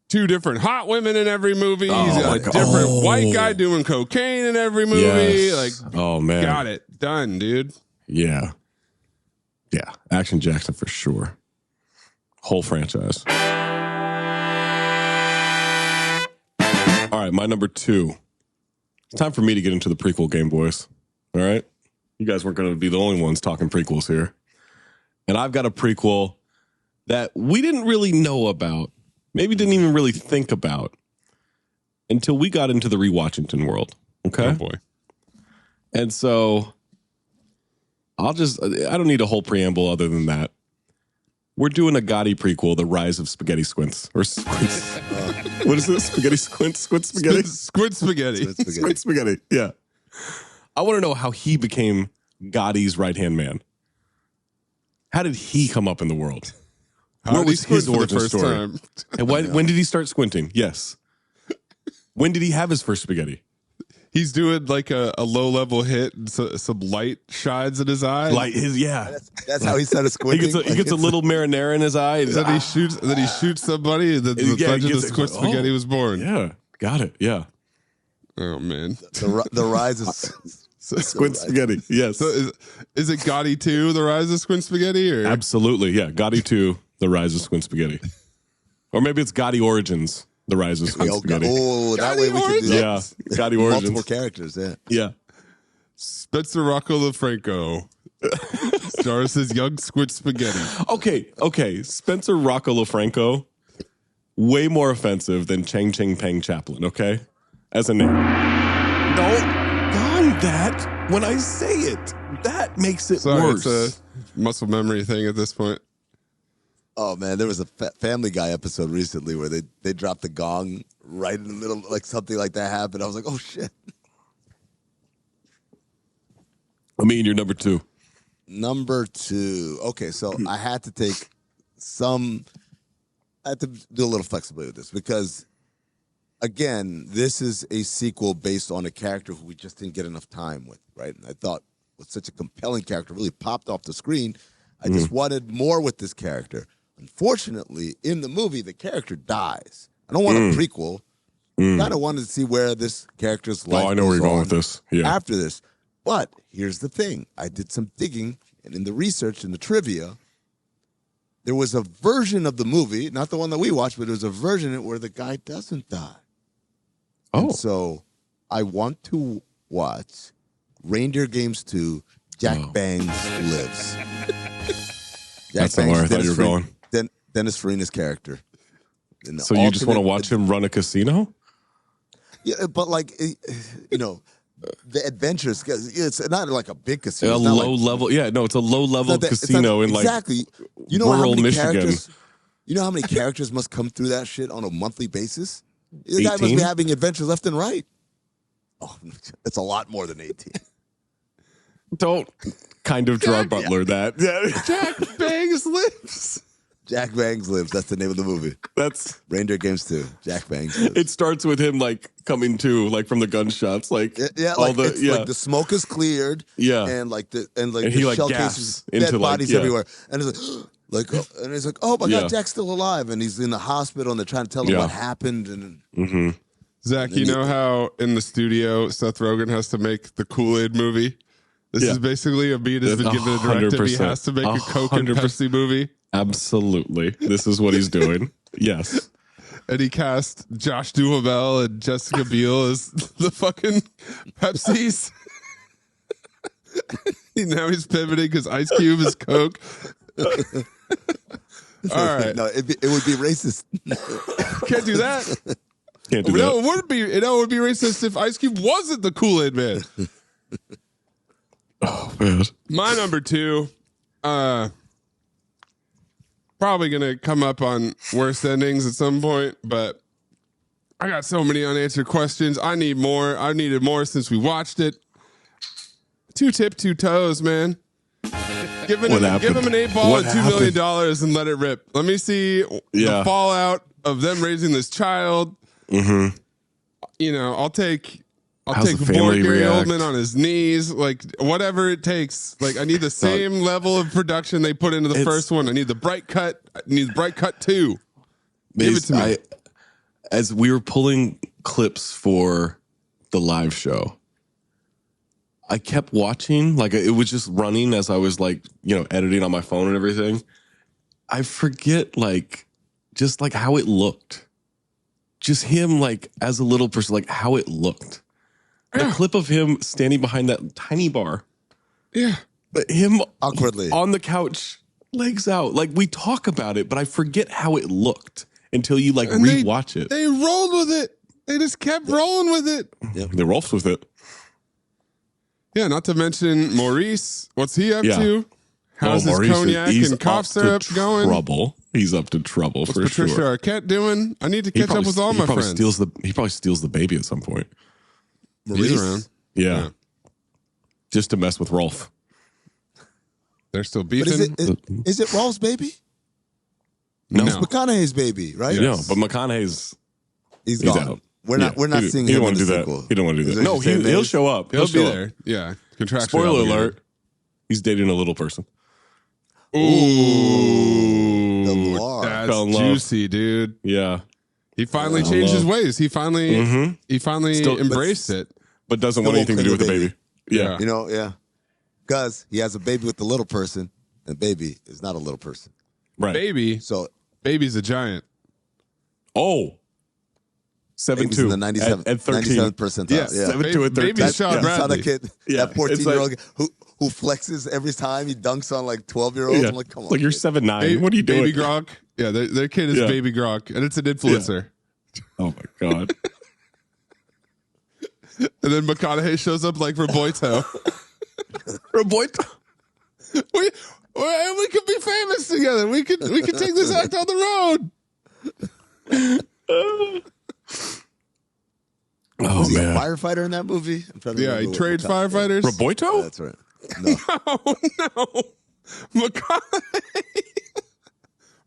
Speaker 1: 2 different hot women in every movie. He's got a different white guy doing cocaine in every movie.
Speaker 2: Yes.
Speaker 1: Like,
Speaker 2: oh man,
Speaker 1: got it done, dude.
Speaker 2: Yeah. Yeah. Action Jackson for sure. Whole franchise. All right, my number 2. It's time for me to get into the prequel game, boys. All right? You guys weren't going to be the only ones talking prequels here. And I've got a prequel that we didn't really know about, maybe didn't even really think about until we got into the Rewatchington world. Okay?
Speaker 1: Oh, boy.
Speaker 2: And so I don't need a whole preamble other than that. We're doing a Gotti prequel, The Rise of Spaghetti Squints. Or Squints. What is this? Spaghetti Squints? Squint Spaghetti?
Speaker 1: Squid spaghetti.
Speaker 2: Squint Spaghetti. Yeah. I want to know how he became Gotti's right-hand man. How did he come up in the world? What was his origin story? Time? And when did he start squinting? Yes. When did he have his first spaghetti?
Speaker 1: He's doing like a low level hit, and some light shines in his eye.
Speaker 3: That's how he started squinting.
Speaker 2: He gets a little marinara in his eye. And
Speaker 1: then he shoots somebody. And then the legend of Squid Spaghetti was born.
Speaker 2: Yeah, got it. Yeah.
Speaker 1: Oh man,
Speaker 3: the rise of
Speaker 2: Squid Spaghetti. Yes.
Speaker 1: So is it Gotti 2, The Rise of Squid Spaghetti? Or?
Speaker 2: Absolutely. Yeah, Gotti 2, The Rise of Squid Spaghetti, or maybe it's Gotti Origins. The Rise of Squid Spaghetti.
Speaker 3: Oh, that way we can do that.
Speaker 2: Yeah, Gotti Origins.
Speaker 3: Multiple characters,
Speaker 2: Yeah.
Speaker 1: Spencer Rocco LaFranco stars as young Squid Spaghetti.
Speaker 2: Okay. Spencer Rocco LaFranco, way more offensive than Chang Ching Peng Chaplin, okay? As a name. Don't gone that when I say it. That makes it worse.
Speaker 1: It's a muscle memory thing at this point.
Speaker 3: Oh man, there was a Family Guy episode recently where they dropped the gong right in the middle, like something like that happened. I was like, oh shit.
Speaker 2: I mean, you're number 2.
Speaker 3: Number 2. Okay, so I had to do a little flexibility with this because, again, this is a sequel based on a character who we just didn't get enough time with, right? And I thought with such a compelling character, really popped off the screen. I just wanted more with this character. Unfortunately, in the movie, the character dies. I don't want a prequel. I kind of wanted to see where this character's life
Speaker 2: I know where you're going with this. Yeah.
Speaker 3: After this. But here's the thing. I did some digging, and in the research, in the trivia, there was a version of the movie, not the one that we watched, but there was a version where the guy doesn't die.
Speaker 2: Oh.
Speaker 3: And so I want to watch Reindeer Games 2, Jack Bangs Lives.
Speaker 2: That's not where I thought you were going.
Speaker 3: Dennis Farina's character.
Speaker 2: So you just want to watch him run a casino?
Speaker 3: Yeah, but the adventures, it's not like a big casino.
Speaker 2: A low level. Yeah, no, it's a low level casino in
Speaker 3: exactly.
Speaker 2: Rural Michigan.
Speaker 3: You know how many characters must come through that shit on a monthly basis? The guy must be having adventures left and right. Oh, it's a lot more than 18.
Speaker 2: Don't kind of Gerard Butler that. Yeah.
Speaker 1: Jack Bangs Lives.
Speaker 3: Jack Bangs Lives. That's the name of the movie.
Speaker 2: That's
Speaker 3: Reindeer Games 2. Jack Bangs Lives.
Speaker 2: It starts with him coming to from the gunshots, like
Speaker 3: the smoke is cleared.
Speaker 2: Yeah,
Speaker 3: and
Speaker 2: he
Speaker 3: shell cases, dead bodies everywhere, and it's and he's like, oh my god, Jack's still alive, and he's in the hospital, and they're trying to tell him what happened, and.
Speaker 1: Zach, you know how in the studio Seth Rogen has to make the Kool-Aid movie? This is basically Amin has been given a directive. He has to make a Coke and Pepsi movie.
Speaker 2: Absolutely. This is what he's doing. Yes.
Speaker 1: And he cast Josh Duhamel and Jessica Biel as the fucking Pepsis. Now he's pivoting because Ice Cube is Coke. All right.
Speaker 3: No, it would be racist.
Speaker 1: Can't do that.
Speaker 2: Can't do that.
Speaker 1: No, it would be racist if Ice Cube wasn't the Kool-Aid man.
Speaker 2: Oh man.
Speaker 1: My number 2, probably gonna come up on worst endings at some point, but I got so many unanswered questions. I need more. I needed more since we watched it. 2 tip, 2 toes, man. Give him an 8-ball and $2 million and let it rip. Let me see the fallout of them raising this child.
Speaker 2: Mm-hmm.
Speaker 1: I'll take Gary Oldman on his knees, whatever it takes. I need the same level of production they put into the first one. I need the bright cut. I need the bright cut too. Give it to me.
Speaker 2: As we were pulling clips for the live show, I kept watching, like it was just running as I was like, editing on my phone and everything. I forget just like how it looked. Just him like as a little person, like how it looked. The clip of him standing behind that tiny bar.
Speaker 1: Yeah.
Speaker 2: But him
Speaker 3: awkwardly
Speaker 2: on the couch, legs out. Like we talk about it, but I forget how it looked until you rewatch it.
Speaker 1: They rolled with it. They just kept rolling with it.
Speaker 2: Yeah. They rolled with it.
Speaker 1: Yeah, not to mention Maurice. What's he up to? How's his
Speaker 2: Maurice
Speaker 1: cognac and cough syrup going?
Speaker 2: Trouble. He's up to trouble.
Speaker 1: What's
Speaker 2: for
Speaker 1: Patricia
Speaker 2: sure.
Speaker 1: Arquette doing? I need to catch up with all my friends.
Speaker 2: He probably steals the baby at some point.
Speaker 3: Maurice?
Speaker 1: He's around.
Speaker 2: Yeah. Just to mess with Rolf.
Speaker 1: They're still beefing.
Speaker 3: But is it Rolf's baby?
Speaker 2: No.
Speaker 3: It's McConaughey's baby, right?
Speaker 2: No, but McConaughey's
Speaker 3: he's gone.
Speaker 2: out.
Speaker 3: We're not seeing him in the sequel.
Speaker 2: He don't want to do that. No, he'll show up.
Speaker 1: He'll be there. Yeah. Contractually.
Speaker 2: Spoiler alert. He's dating a little person.
Speaker 1: Ooh.
Speaker 3: The Noir.
Speaker 1: That's
Speaker 2: Fell in love.
Speaker 1: juicy, dude.
Speaker 2: Yeah.
Speaker 1: He finally changed his ways. He finally
Speaker 2: Still-
Speaker 1: embraced it.
Speaker 2: But doesn't want anything to do with the baby. Yeah.
Speaker 3: You know, yeah. Because he has a baby with the little person, and baby is not a little person.
Speaker 2: Right.
Speaker 1: Baby.
Speaker 3: So
Speaker 1: Baby's a giant.
Speaker 2: Oh.
Speaker 3: baby's
Speaker 2: 7'2".
Speaker 3: in the 97th,
Speaker 2: At 13.
Speaker 3: 97th percentile.
Speaker 1: Yes.
Speaker 3: Yeah.
Speaker 2: 7'2" at 13.
Speaker 1: Baby's Sean
Speaker 3: That's how
Speaker 1: Bradley.
Speaker 3: that kid,
Speaker 2: Yeah.
Speaker 3: that 14-year-old who flexes every time he dunks on like 12-year-olds.
Speaker 2: Yeah.
Speaker 3: I'm like, come on.
Speaker 2: Like you're
Speaker 3: kid.
Speaker 2: 7'9". What are you doing?
Speaker 1: Baby Gronk. Yeah, their kid is
Speaker 2: Yeah.
Speaker 1: Baby Gronk, and it's an influencer.
Speaker 2: Oh my God.
Speaker 1: And then McConaughey shows up like Roboito.
Speaker 2: Roboito.
Speaker 1: we could be famous together. We could take this act on the road.
Speaker 2: Oh
Speaker 3: Was he a
Speaker 2: man.
Speaker 3: firefighter in that movie? I'm trying to
Speaker 1: Yeah, he
Speaker 3: remember
Speaker 1: trained
Speaker 3: what kind-
Speaker 1: firefighters.
Speaker 2: Roboito?
Speaker 3: That's right. No.
Speaker 1: No. McConaughey.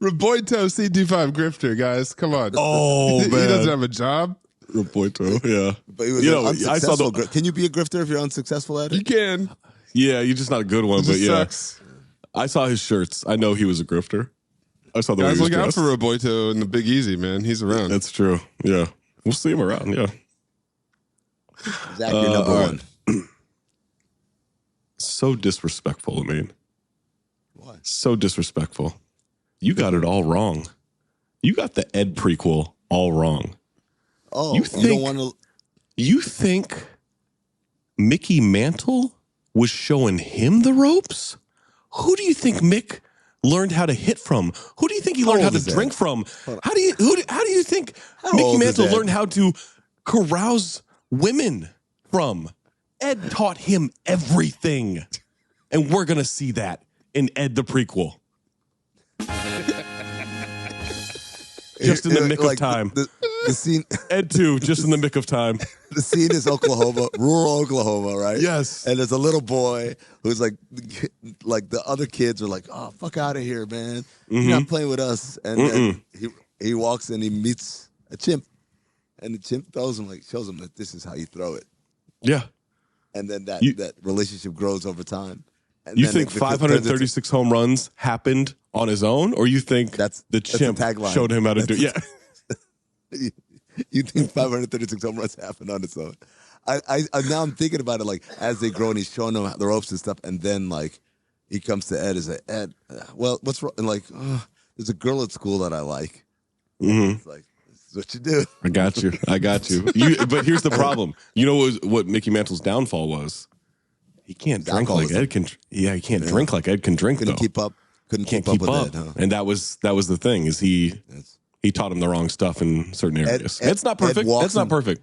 Speaker 1: Roboito C25 grifter, guys. Come on.
Speaker 2: Oh
Speaker 1: He
Speaker 2: man.
Speaker 1: doesn't have a job.
Speaker 2: Roboito. Yeah.
Speaker 3: But he was an unsuccessful. Can you be a grifter if you're unsuccessful at
Speaker 1: You
Speaker 3: it?
Speaker 1: can.
Speaker 2: Yeah, you're just not a good one,
Speaker 1: It
Speaker 2: but
Speaker 1: just
Speaker 2: yeah.
Speaker 1: sucks.
Speaker 2: I saw his shirts. I know he was a grifter. I saw the way
Speaker 1: Guys,
Speaker 2: he was
Speaker 1: look out
Speaker 2: dressed.
Speaker 1: for Roboito in the Big Easy, man. He's around.
Speaker 2: That's true. Yeah. We'll see him around. Yeah.
Speaker 3: Zach, you're number
Speaker 2: all
Speaker 3: one.
Speaker 2: So disrespectful, I mean.
Speaker 3: What?
Speaker 2: So disrespectful. You got it all wrong. You got the Ed prequel all wrong.
Speaker 3: Oh,
Speaker 2: You
Speaker 3: you
Speaker 2: think-
Speaker 3: don't want to.
Speaker 2: You think Mickey Mantle was showing him the ropes? Who do you think Mick learned how to hit from? Who do you think he learned how
Speaker 3: old
Speaker 2: to
Speaker 3: is Ed?
Speaker 2: drink from? How do you think Mickey
Speaker 3: old is
Speaker 2: Mantle
Speaker 3: Ed?
Speaker 2: learned how to carouse women from? Ed taught him everything. And we're going to see that in Ed the prequel. Just in the nick of time.
Speaker 3: The scene,
Speaker 2: Ed 2, just in the nick of time.
Speaker 3: the scene is Oklahoma, rural Oklahoma, right?
Speaker 2: Yes.
Speaker 3: And there's a little boy who's like the other kids are like, "Oh, fuck out of here, man! You're not playing with us." And then he walks and he meets a chimp, and the chimp shows him that this is how you throw it.
Speaker 2: Yeah.
Speaker 3: And then that
Speaker 2: You-
Speaker 3: relationship grows over time. And
Speaker 2: You
Speaker 3: then
Speaker 2: think
Speaker 3: it turns into-
Speaker 2: 536 home runs happened on his own, or you think
Speaker 3: That's
Speaker 2: the
Speaker 3: the
Speaker 2: chimp
Speaker 3: tagline.
Speaker 2: showed him how to do it? Yeah.
Speaker 3: You think 536 home runs happened on its own? I now I'm thinking about it like as they grow and he's showing them the ropes and stuff, and then like he comes to Ed and says, "Ed, well, what's wrong?" And like, there's a girl at school that I like.
Speaker 2: Mm-hmm.
Speaker 3: It's like, this is what you do.
Speaker 2: I got you. But here's the problem. You know what Mickey Mantle's downfall was? He can't drink like
Speaker 3: Alcoholism.
Speaker 2: Ed can. Yeah, he can't drink like Ed can drink.
Speaker 3: Couldn't
Speaker 2: though.
Speaker 3: keep up. Couldn't
Speaker 2: Can't
Speaker 3: keep
Speaker 2: keep
Speaker 3: up
Speaker 2: up.
Speaker 3: with Ed, huh?
Speaker 2: And that was the thing is he taught him the wrong stuff in certain areas. It's not perfect. It's not perfect.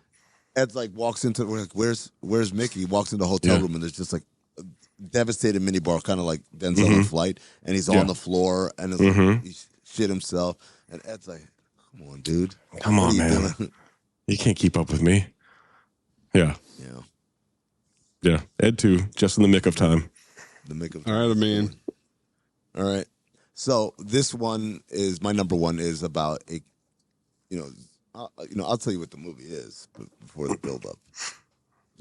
Speaker 3: Ed's like walks into we're like, where's Mickey? He walks into a hotel room and there's just like a devastated minibar, kind of like Denzel in Flight, and he's on the floor and it's like, he shit himself, and Ed's like, "Come on, dude,
Speaker 2: Come
Speaker 3: What
Speaker 2: on,
Speaker 3: are you
Speaker 2: man.
Speaker 3: doing?"
Speaker 2: You can't keep up with me. Yeah.
Speaker 3: Yeah,
Speaker 2: Yeah. Ed 2, just in the nick of time.
Speaker 3: the make of.
Speaker 1: All right, I mean,
Speaker 3: All right. So this one is my number one is about a, I'll tell you what the movie is before the build up.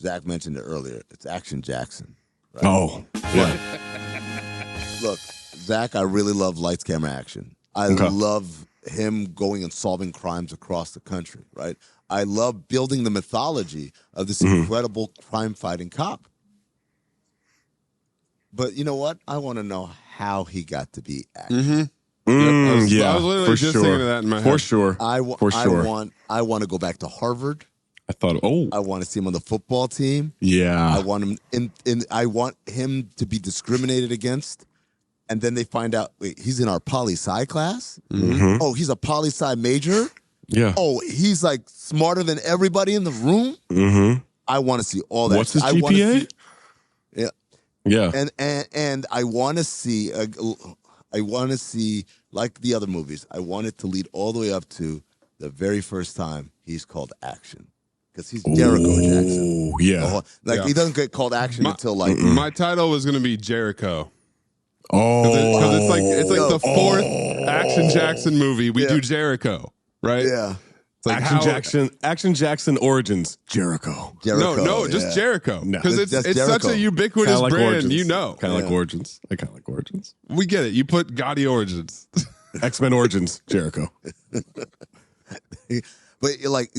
Speaker 3: Zach mentioned it earlier. It's Action Jackson. Right?
Speaker 2: Oh. Yeah.
Speaker 3: Look, Zach, I really love lights, camera, action. I love him going and solving crimes across the country. Right. I love building the mythology of this incredible crime fighting cop. But you know what? I want to know how he got to be Action.
Speaker 1: Mm-hmm. I was literally just thinking of that in my head.
Speaker 2: For sure.
Speaker 3: I want to go back to Harvard.
Speaker 2: I thought,
Speaker 3: I want to see him on the football team.
Speaker 2: Yeah.
Speaker 3: I want him I want him to be discriminated against. And then they find out, wait, he's in our poli-sci class?
Speaker 2: Mm-hmm.
Speaker 3: Oh, he's a poli-sci major?
Speaker 2: Yeah.
Speaker 3: Oh, he's like smarter than everybody in the room?
Speaker 2: Mm-hmm.
Speaker 3: I want to see all that.
Speaker 2: What's his GPA?
Speaker 3: Yeah. And I want to see like the other movies. I want it to lead all the way up to the very first time he's called Action. Because he's Jericho Jackson.
Speaker 2: Yeah.
Speaker 3: He doesn't get called Action until like
Speaker 1: my title was going to be Jericho.
Speaker 2: Oh,
Speaker 1: because it's like the fourth Action Jackson movie. We do Jericho, right?
Speaker 3: Yeah.
Speaker 1: It's like
Speaker 2: Action Jackson Origins, Jericho.
Speaker 1: No, just Jericho. Because it's such a ubiquitous brand,
Speaker 2: Origins.
Speaker 1: you know.
Speaker 2: Kind of like Origins. I kind of like Origins.
Speaker 1: We get it. You put Gotti Origins.
Speaker 2: X-Men Origins, Jericho.
Speaker 3: But like,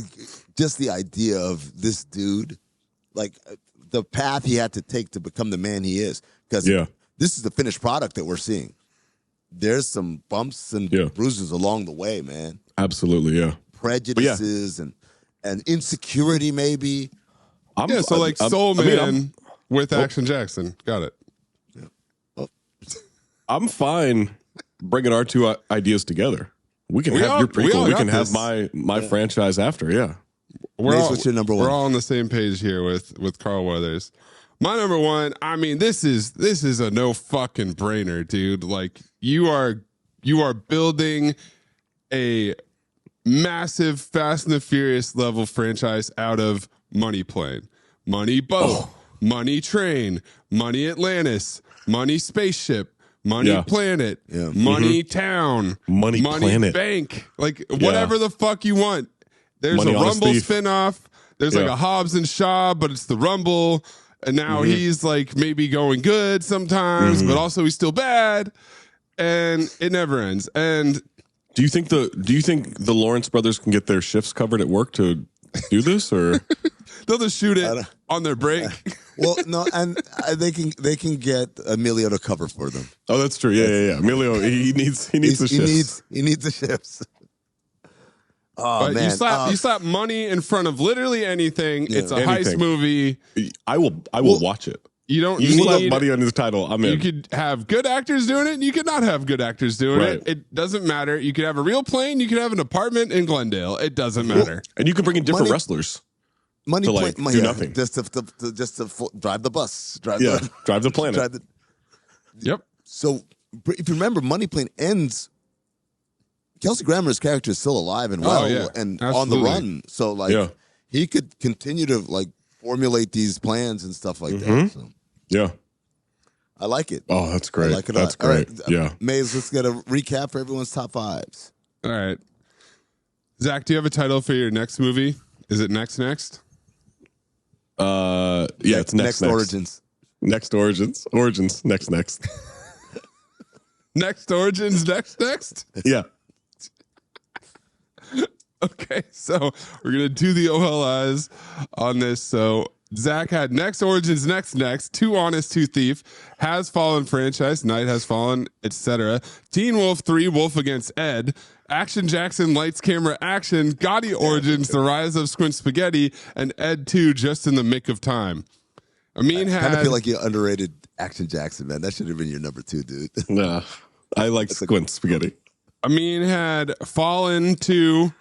Speaker 3: just the idea of this dude, like the path he had to take to become the man he is. Because this is the finished product that we're seeing. There's some bumps and bruises along the way, man.
Speaker 2: Absolutely, yeah.
Speaker 3: Prejudices and insecurity, maybe.
Speaker 1: Soul Man with Action Jackson. Got it.
Speaker 3: Yeah.
Speaker 2: I'm fine bringing our two ideas together. We can have your prequel. We can have my franchise after. Yeah.
Speaker 3: What's your number one?
Speaker 1: We're all on the same page here with Carl Weathers. My number one. I mean, this is a no fucking brainer, dude. Like you are building a massive Fast and the Furious level franchise out of Money Plane, Money Boat, Money Train, Money Atlantis, Money Spaceship. Money Planet, Money Town,
Speaker 2: Money Planet.
Speaker 1: Bank, like whatever the fuck you want. There's
Speaker 2: Money
Speaker 1: a
Speaker 2: on
Speaker 1: Rumble
Speaker 2: a Thief.
Speaker 1: spinoff. There's like a Hobbs and Shaw, but it's the Rumble. And now he's like maybe going good sometimes, but also he's still bad. And it never ends. And
Speaker 2: do you think the Lawrence brothers can get their shifts covered at work to do this, or
Speaker 1: they'll just shoot it on their break?
Speaker 3: Well, no, and they can get Emilio to cover for them.
Speaker 2: Oh, that's true. Yeah. Emilio, he needs the shifts.
Speaker 3: He needs the shifts. Oh
Speaker 1: but
Speaker 3: man,
Speaker 1: you slap money in front of literally anything. It's a heist movie.
Speaker 2: I will watch it.
Speaker 1: You don't
Speaker 2: need
Speaker 1: slap
Speaker 2: money on his title. I'm in.
Speaker 1: You could have good actors doing it, and you could not have good actors doing it. It doesn't matter. You could have a real plane. You could have an apartment in Glendale. It doesn't matter.
Speaker 2: And you can bring in different wrestlers.
Speaker 3: Money
Speaker 2: to
Speaker 3: plane,
Speaker 2: do nothing.
Speaker 3: Just to drive the bus. Drive
Speaker 2: the planet.
Speaker 1: Yep.
Speaker 3: So if you remember, Money Plane ends. Kelsey Grammer's character is still alive and well and
Speaker 1: absolutely.
Speaker 3: on the run. So he could continue to like formulate these plans and stuff like that. So.
Speaker 2: Yeah.
Speaker 3: I like it.
Speaker 2: Oh, that's great.
Speaker 3: I like it.
Speaker 2: That's great.
Speaker 3: Right.
Speaker 2: Yeah.
Speaker 3: Maze, let's get a recap for everyone's top fives.
Speaker 1: All right. Zach, do you have a title for your next movie? Is it Next?
Speaker 2: It's Next
Speaker 3: Origins.
Speaker 2: Next Origins. Origins. Next.
Speaker 1: Next Origins. Next?
Speaker 2: Yeah.
Speaker 1: Okay, so we're going to do the OLIs on this. So Zach had Next Origins, Next, Two Honest, Two Thief, Has Fallen franchise, Night Has Fallen, etc. Teen Wolf 3, Wolf Against Ed, Action Jackson, Lights, Camera, Action, Gotti Origins, The Rise of Squint Spaghetti, and Ed 2, Just in the Mick of Time. Amin had...
Speaker 3: I kind of feel like you underrated Action Jackson, man. That should have been your number 2, dude.
Speaker 2: Nah, I like Squint Spaghetti.
Speaker 1: Amin had Fallen 2,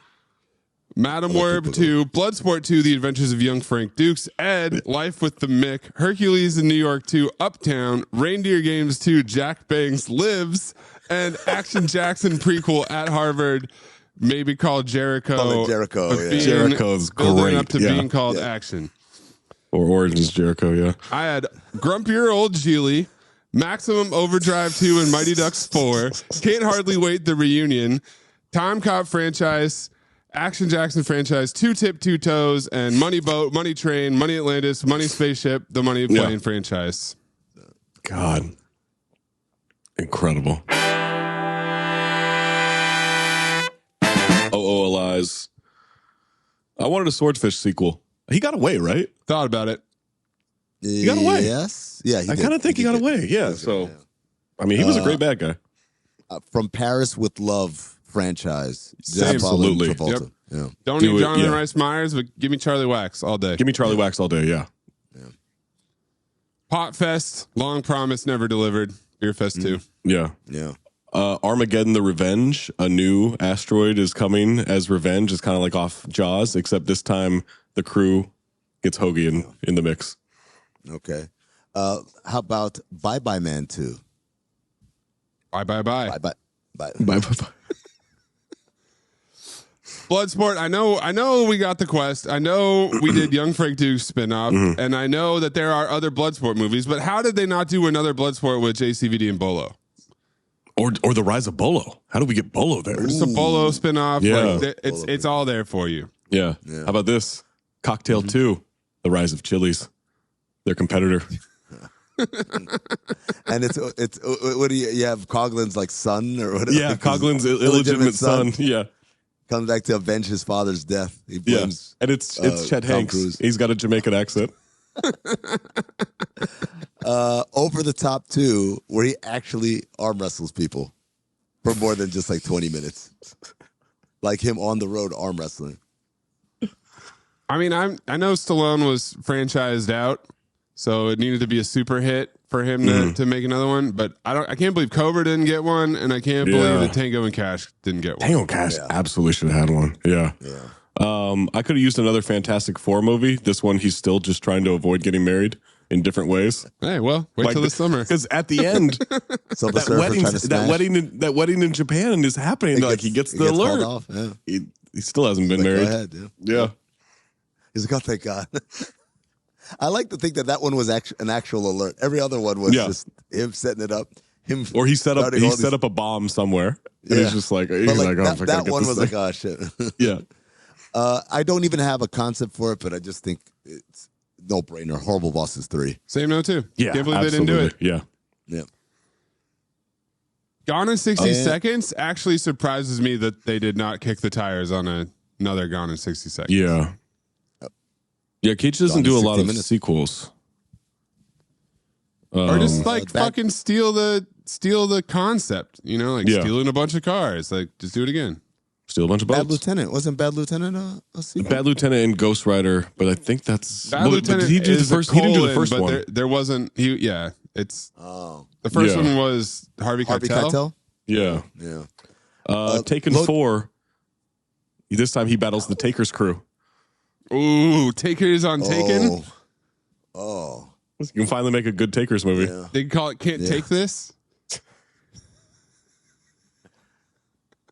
Speaker 1: Madam Web 2, Bloodsport 2, The Adventures of Young Frank Dukes, Ed, Life with the Mick, Hercules in New York 2, Uptown, Reindeer Games 2, Jack Banks Lives, and Action Jackson prequel at Harvard, maybe called Jericho.
Speaker 3: Call it Jericho, yeah.
Speaker 2: Jericho's
Speaker 1: building
Speaker 2: great.
Speaker 1: up to being called Action.
Speaker 2: Or Origins Jericho, yeah.
Speaker 1: I had Grumpier Old Geely, Maximum Overdrive 2 and Mighty Ducks 4, Can't Hardly Wait the Reunion, Time Cop franchise, Action Jackson franchise, Two Tip, Two Toes, and Money Boat, Money Train, Money Atlantis, Money Spaceship, the Money Plane franchise.
Speaker 2: God. Incredible. OOLIs. I wanted a Swordfish sequel. He got away, right?
Speaker 1: Thought about it.
Speaker 2: He got away.
Speaker 3: Yes. Yeah,
Speaker 2: I kind of think he got away. Yeah. So, I mean, he was a great bad guy.
Speaker 3: From Paris with Love franchise.
Speaker 2: Absolutely.
Speaker 3: Travolta.
Speaker 1: Yep.
Speaker 3: Yeah.
Speaker 1: Don't
Speaker 2: Do
Speaker 1: need
Speaker 2: it,
Speaker 1: Jonathan
Speaker 2: yeah.
Speaker 1: Rhys Meyers, but give me Charlie Wax all day.
Speaker 2: Give me Charlie Wax all day. Yeah.
Speaker 1: Pot Fest, long promise, never delivered. Beer Fest 2.
Speaker 2: Yeah.
Speaker 3: Yeah.
Speaker 2: Armageddon: The Revenge. A new asteroid is coming as revenge. It's kind of like off Jaws, except this time the crew gets Hoagie in the mix.
Speaker 3: Okay. How about Bye Bye Man 2?
Speaker 1: Bye.
Speaker 3: Bye.
Speaker 2: Bye, bye, bye.
Speaker 1: Bloodsport, I know we got the quest. I know we did Young Frank Duke's spinoff, and I know that there are other Bloodsport movies, but how did they not do another Bloodsport with JCVD and Bolo?
Speaker 2: Or the rise of Bolo. How do we get Bolo there?
Speaker 1: Just a Bolo spinoff.
Speaker 2: Yeah.
Speaker 1: Like, it's all there for you.
Speaker 2: Yeah. How about this? Cocktail 2, The Rise of Chili's, their competitor.
Speaker 3: And it's what do you have Coughlin's like son or what?
Speaker 2: Yeah,
Speaker 3: like
Speaker 2: Coughlin's illegitimate son. Yeah.
Speaker 3: Comes back to avenge his father's death. He blames,
Speaker 2: And it's Chet
Speaker 3: Tom
Speaker 2: Hanks.
Speaker 3: Cruise.
Speaker 2: He's got a Jamaican accent.
Speaker 3: Over the Top 2, where he actually arm wrestles people for more than just like 20 minutes. Like him on the road arm wrestling.
Speaker 1: I mean, I know Stallone was franchised out, so it needed to be a super hit for him to make another one. But I can't believe Cobra didn't get one, and I can't believe that Tango and Cash didn't get one.
Speaker 2: Tango Cash absolutely should have had one. Yeah. I could have used another Fantastic Four movie. This one, he's still just trying to avoid getting married in different ways.
Speaker 1: Hey, well, wait till the summer.
Speaker 2: Because at the end,
Speaker 3: Silver Surfer trying to smash.
Speaker 2: that wedding in Japan is happening. He gets the alert.
Speaker 3: called off. Yeah.
Speaker 2: He still hasn't been married.
Speaker 3: Go ahead,
Speaker 2: Yeah.
Speaker 3: He's like, oh, thank God. I like to think that one was an actual alert. Every other one was just him setting it up.
Speaker 2: Or he set up a bomb somewhere. And he's just like, oh,
Speaker 3: that one was like, oh shit.
Speaker 2: Yeah.
Speaker 3: I don't even have a concept for it, but I just think it's no brainer. Horrible Bosses 3.
Speaker 1: Same note too.
Speaker 2: Yeah.
Speaker 1: Can't believe they didn't do it.
Speaker 2: Yeah.
Speaker 3: Yeah.
Speaker 1: Gone in 60 Seconds actually surprises me that they did not kick the tires on another Gone in 60 Seconds.
Speaker 2: Yeah. Yeah, Cage doesn't do a lot of sequels.
Speaker 1: Or just like fucking steal the concept, stealing a bunch of cars. Like, just do it again.
Speaker 2: Steal a bunch of boats.
Speaker 3: Bad Lieutenant. Wasn't Bad Lieutenant a sequel?
Speaker 2: Bad Lieutenant and Ghost Rider, but I think that's
Speaker 1: Bad Lieutenant.
Speaker 2: He didn't do the first
Speaker 1: but
Speaker 2: one.
Speaker 1: There wasn't. It's the first one was Harvey Keitel.
Speaker 2: Yeah.
Speaker 3: Yeah.
Speaker 2: Taken 4. This time he battles the Taker's crew.
Speaker 1: Ooh, Takers on Taken.
Speaker 3: Oh.
Speaker 2: You can finally make a good Takers movie.
Speaker 3: Yeah.
Speaker 1: They can call it Can't Take This.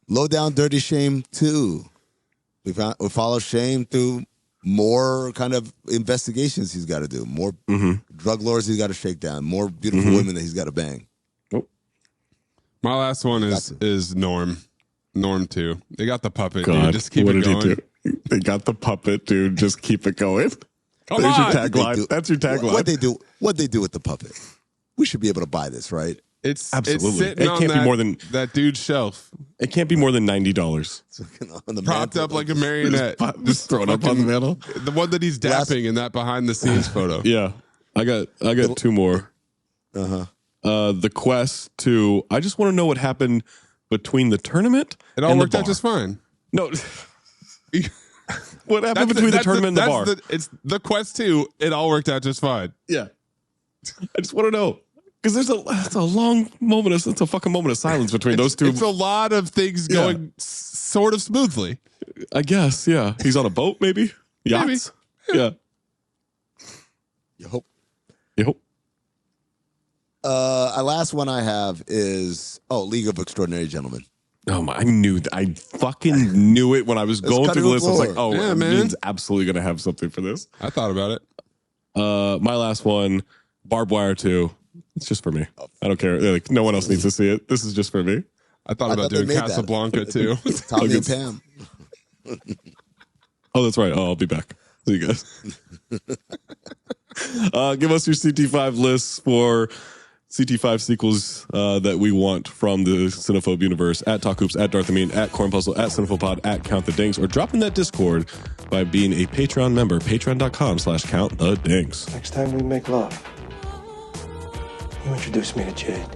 Speaker 3: Low Down Dirty Shame 2. We follow Shame through more kind of investigations he's got to do. More drug lords he's got to shake down. More beautiful women that he's got to bang.
Speaker 2: Oh.
Speaker 1: My last one is Norm. Norm 2. They got the puppet.
Speaker 2: God,
Speaker 1: dude. Just keep
Speaker 2: what
Speaker 1: it
Speaker 2: did
Speaker 1: going.
Speaker 2: he do? They got the puppet, dude. Just keep it going.
Speaker 1: Come
Speaker 2: There's
Speaker 1: on.
Speaker 2: your tagline. That's your tagline.
Speaker 3: What they do with the puppet? We should be able to buy this, right?
Speaker 1: It's
Speaker 2: Absolutely.
Speaker 1: It's sitting
Speaker 2: It
Speaker 1: on
Speaker 2: can't be more than
Speaker 1: that dude's shelf,
Speaker 2: It can't be more than $90.
Speaker 3: On the
Speaker 1: propped
Speaker 3: mantle.
Speaker 1: up like a marionette.
Speaker 2: Just thrown up on the mantle.
Speaker 1: The one that he's dapping in that behind the scenes photo.
Speaker 2: Yeah, I got 2 more. The quest to. I just want to know what happened between the tournament.
Speaker 1: It all
Speaker 2: and
Speaker 1: worked
Speaker 2: the
Speaker 1: out
Speaker 2: bar.
Speaker 1: just fine.
Speaker 2: No. What happened between the tournament and the bar?
Speaker 1: It's the quest 2. It all worked out just fine.
Speaker 2: Yeah. I just want to know. Because it's a long moment. It's a fucking moment of silence between those two.
Speaker 1: It's a lot of things going sort of smoothly.
Speaker 2: I guess, yeah. He's on a boat, maybe? Yachts? Yeah.
Speaker 3: You hope.
Speaker 2: Yep.
Speaker 3: Last one I have is League of Extraordinary Gentlemen.
Speaker 2: Oh my! I fucking knew it when I was going through the list. I was like, "Oh,
Speaker 1: yeah, man,
Speaker 2: Amin's absolutely gonna have something for this."
Speaker 1: I thought about it.
Speaker 2: My last one, Barbed Wire 2. It's just for me. I don't care. Like no one else needs to see it. This is just for me.
Speaker 1: I thought about doing Casablanca too.
Speaker 3: Tommy and Pam.
Speaker 2: Oh, that's right. Oh, I'll be back. See you guys. Give us your CT5 lists for CT5 sequels that we want from the Cinephobe universe at Talk Hoops, at Darth Amin, at Corn Puzzle, at CinephoPod, at Count the Dings, or drop in that Discord by being a Patreon member, patreon.com/countthedings.
Speaker 7: Next time we make love, you introduce me to Jade.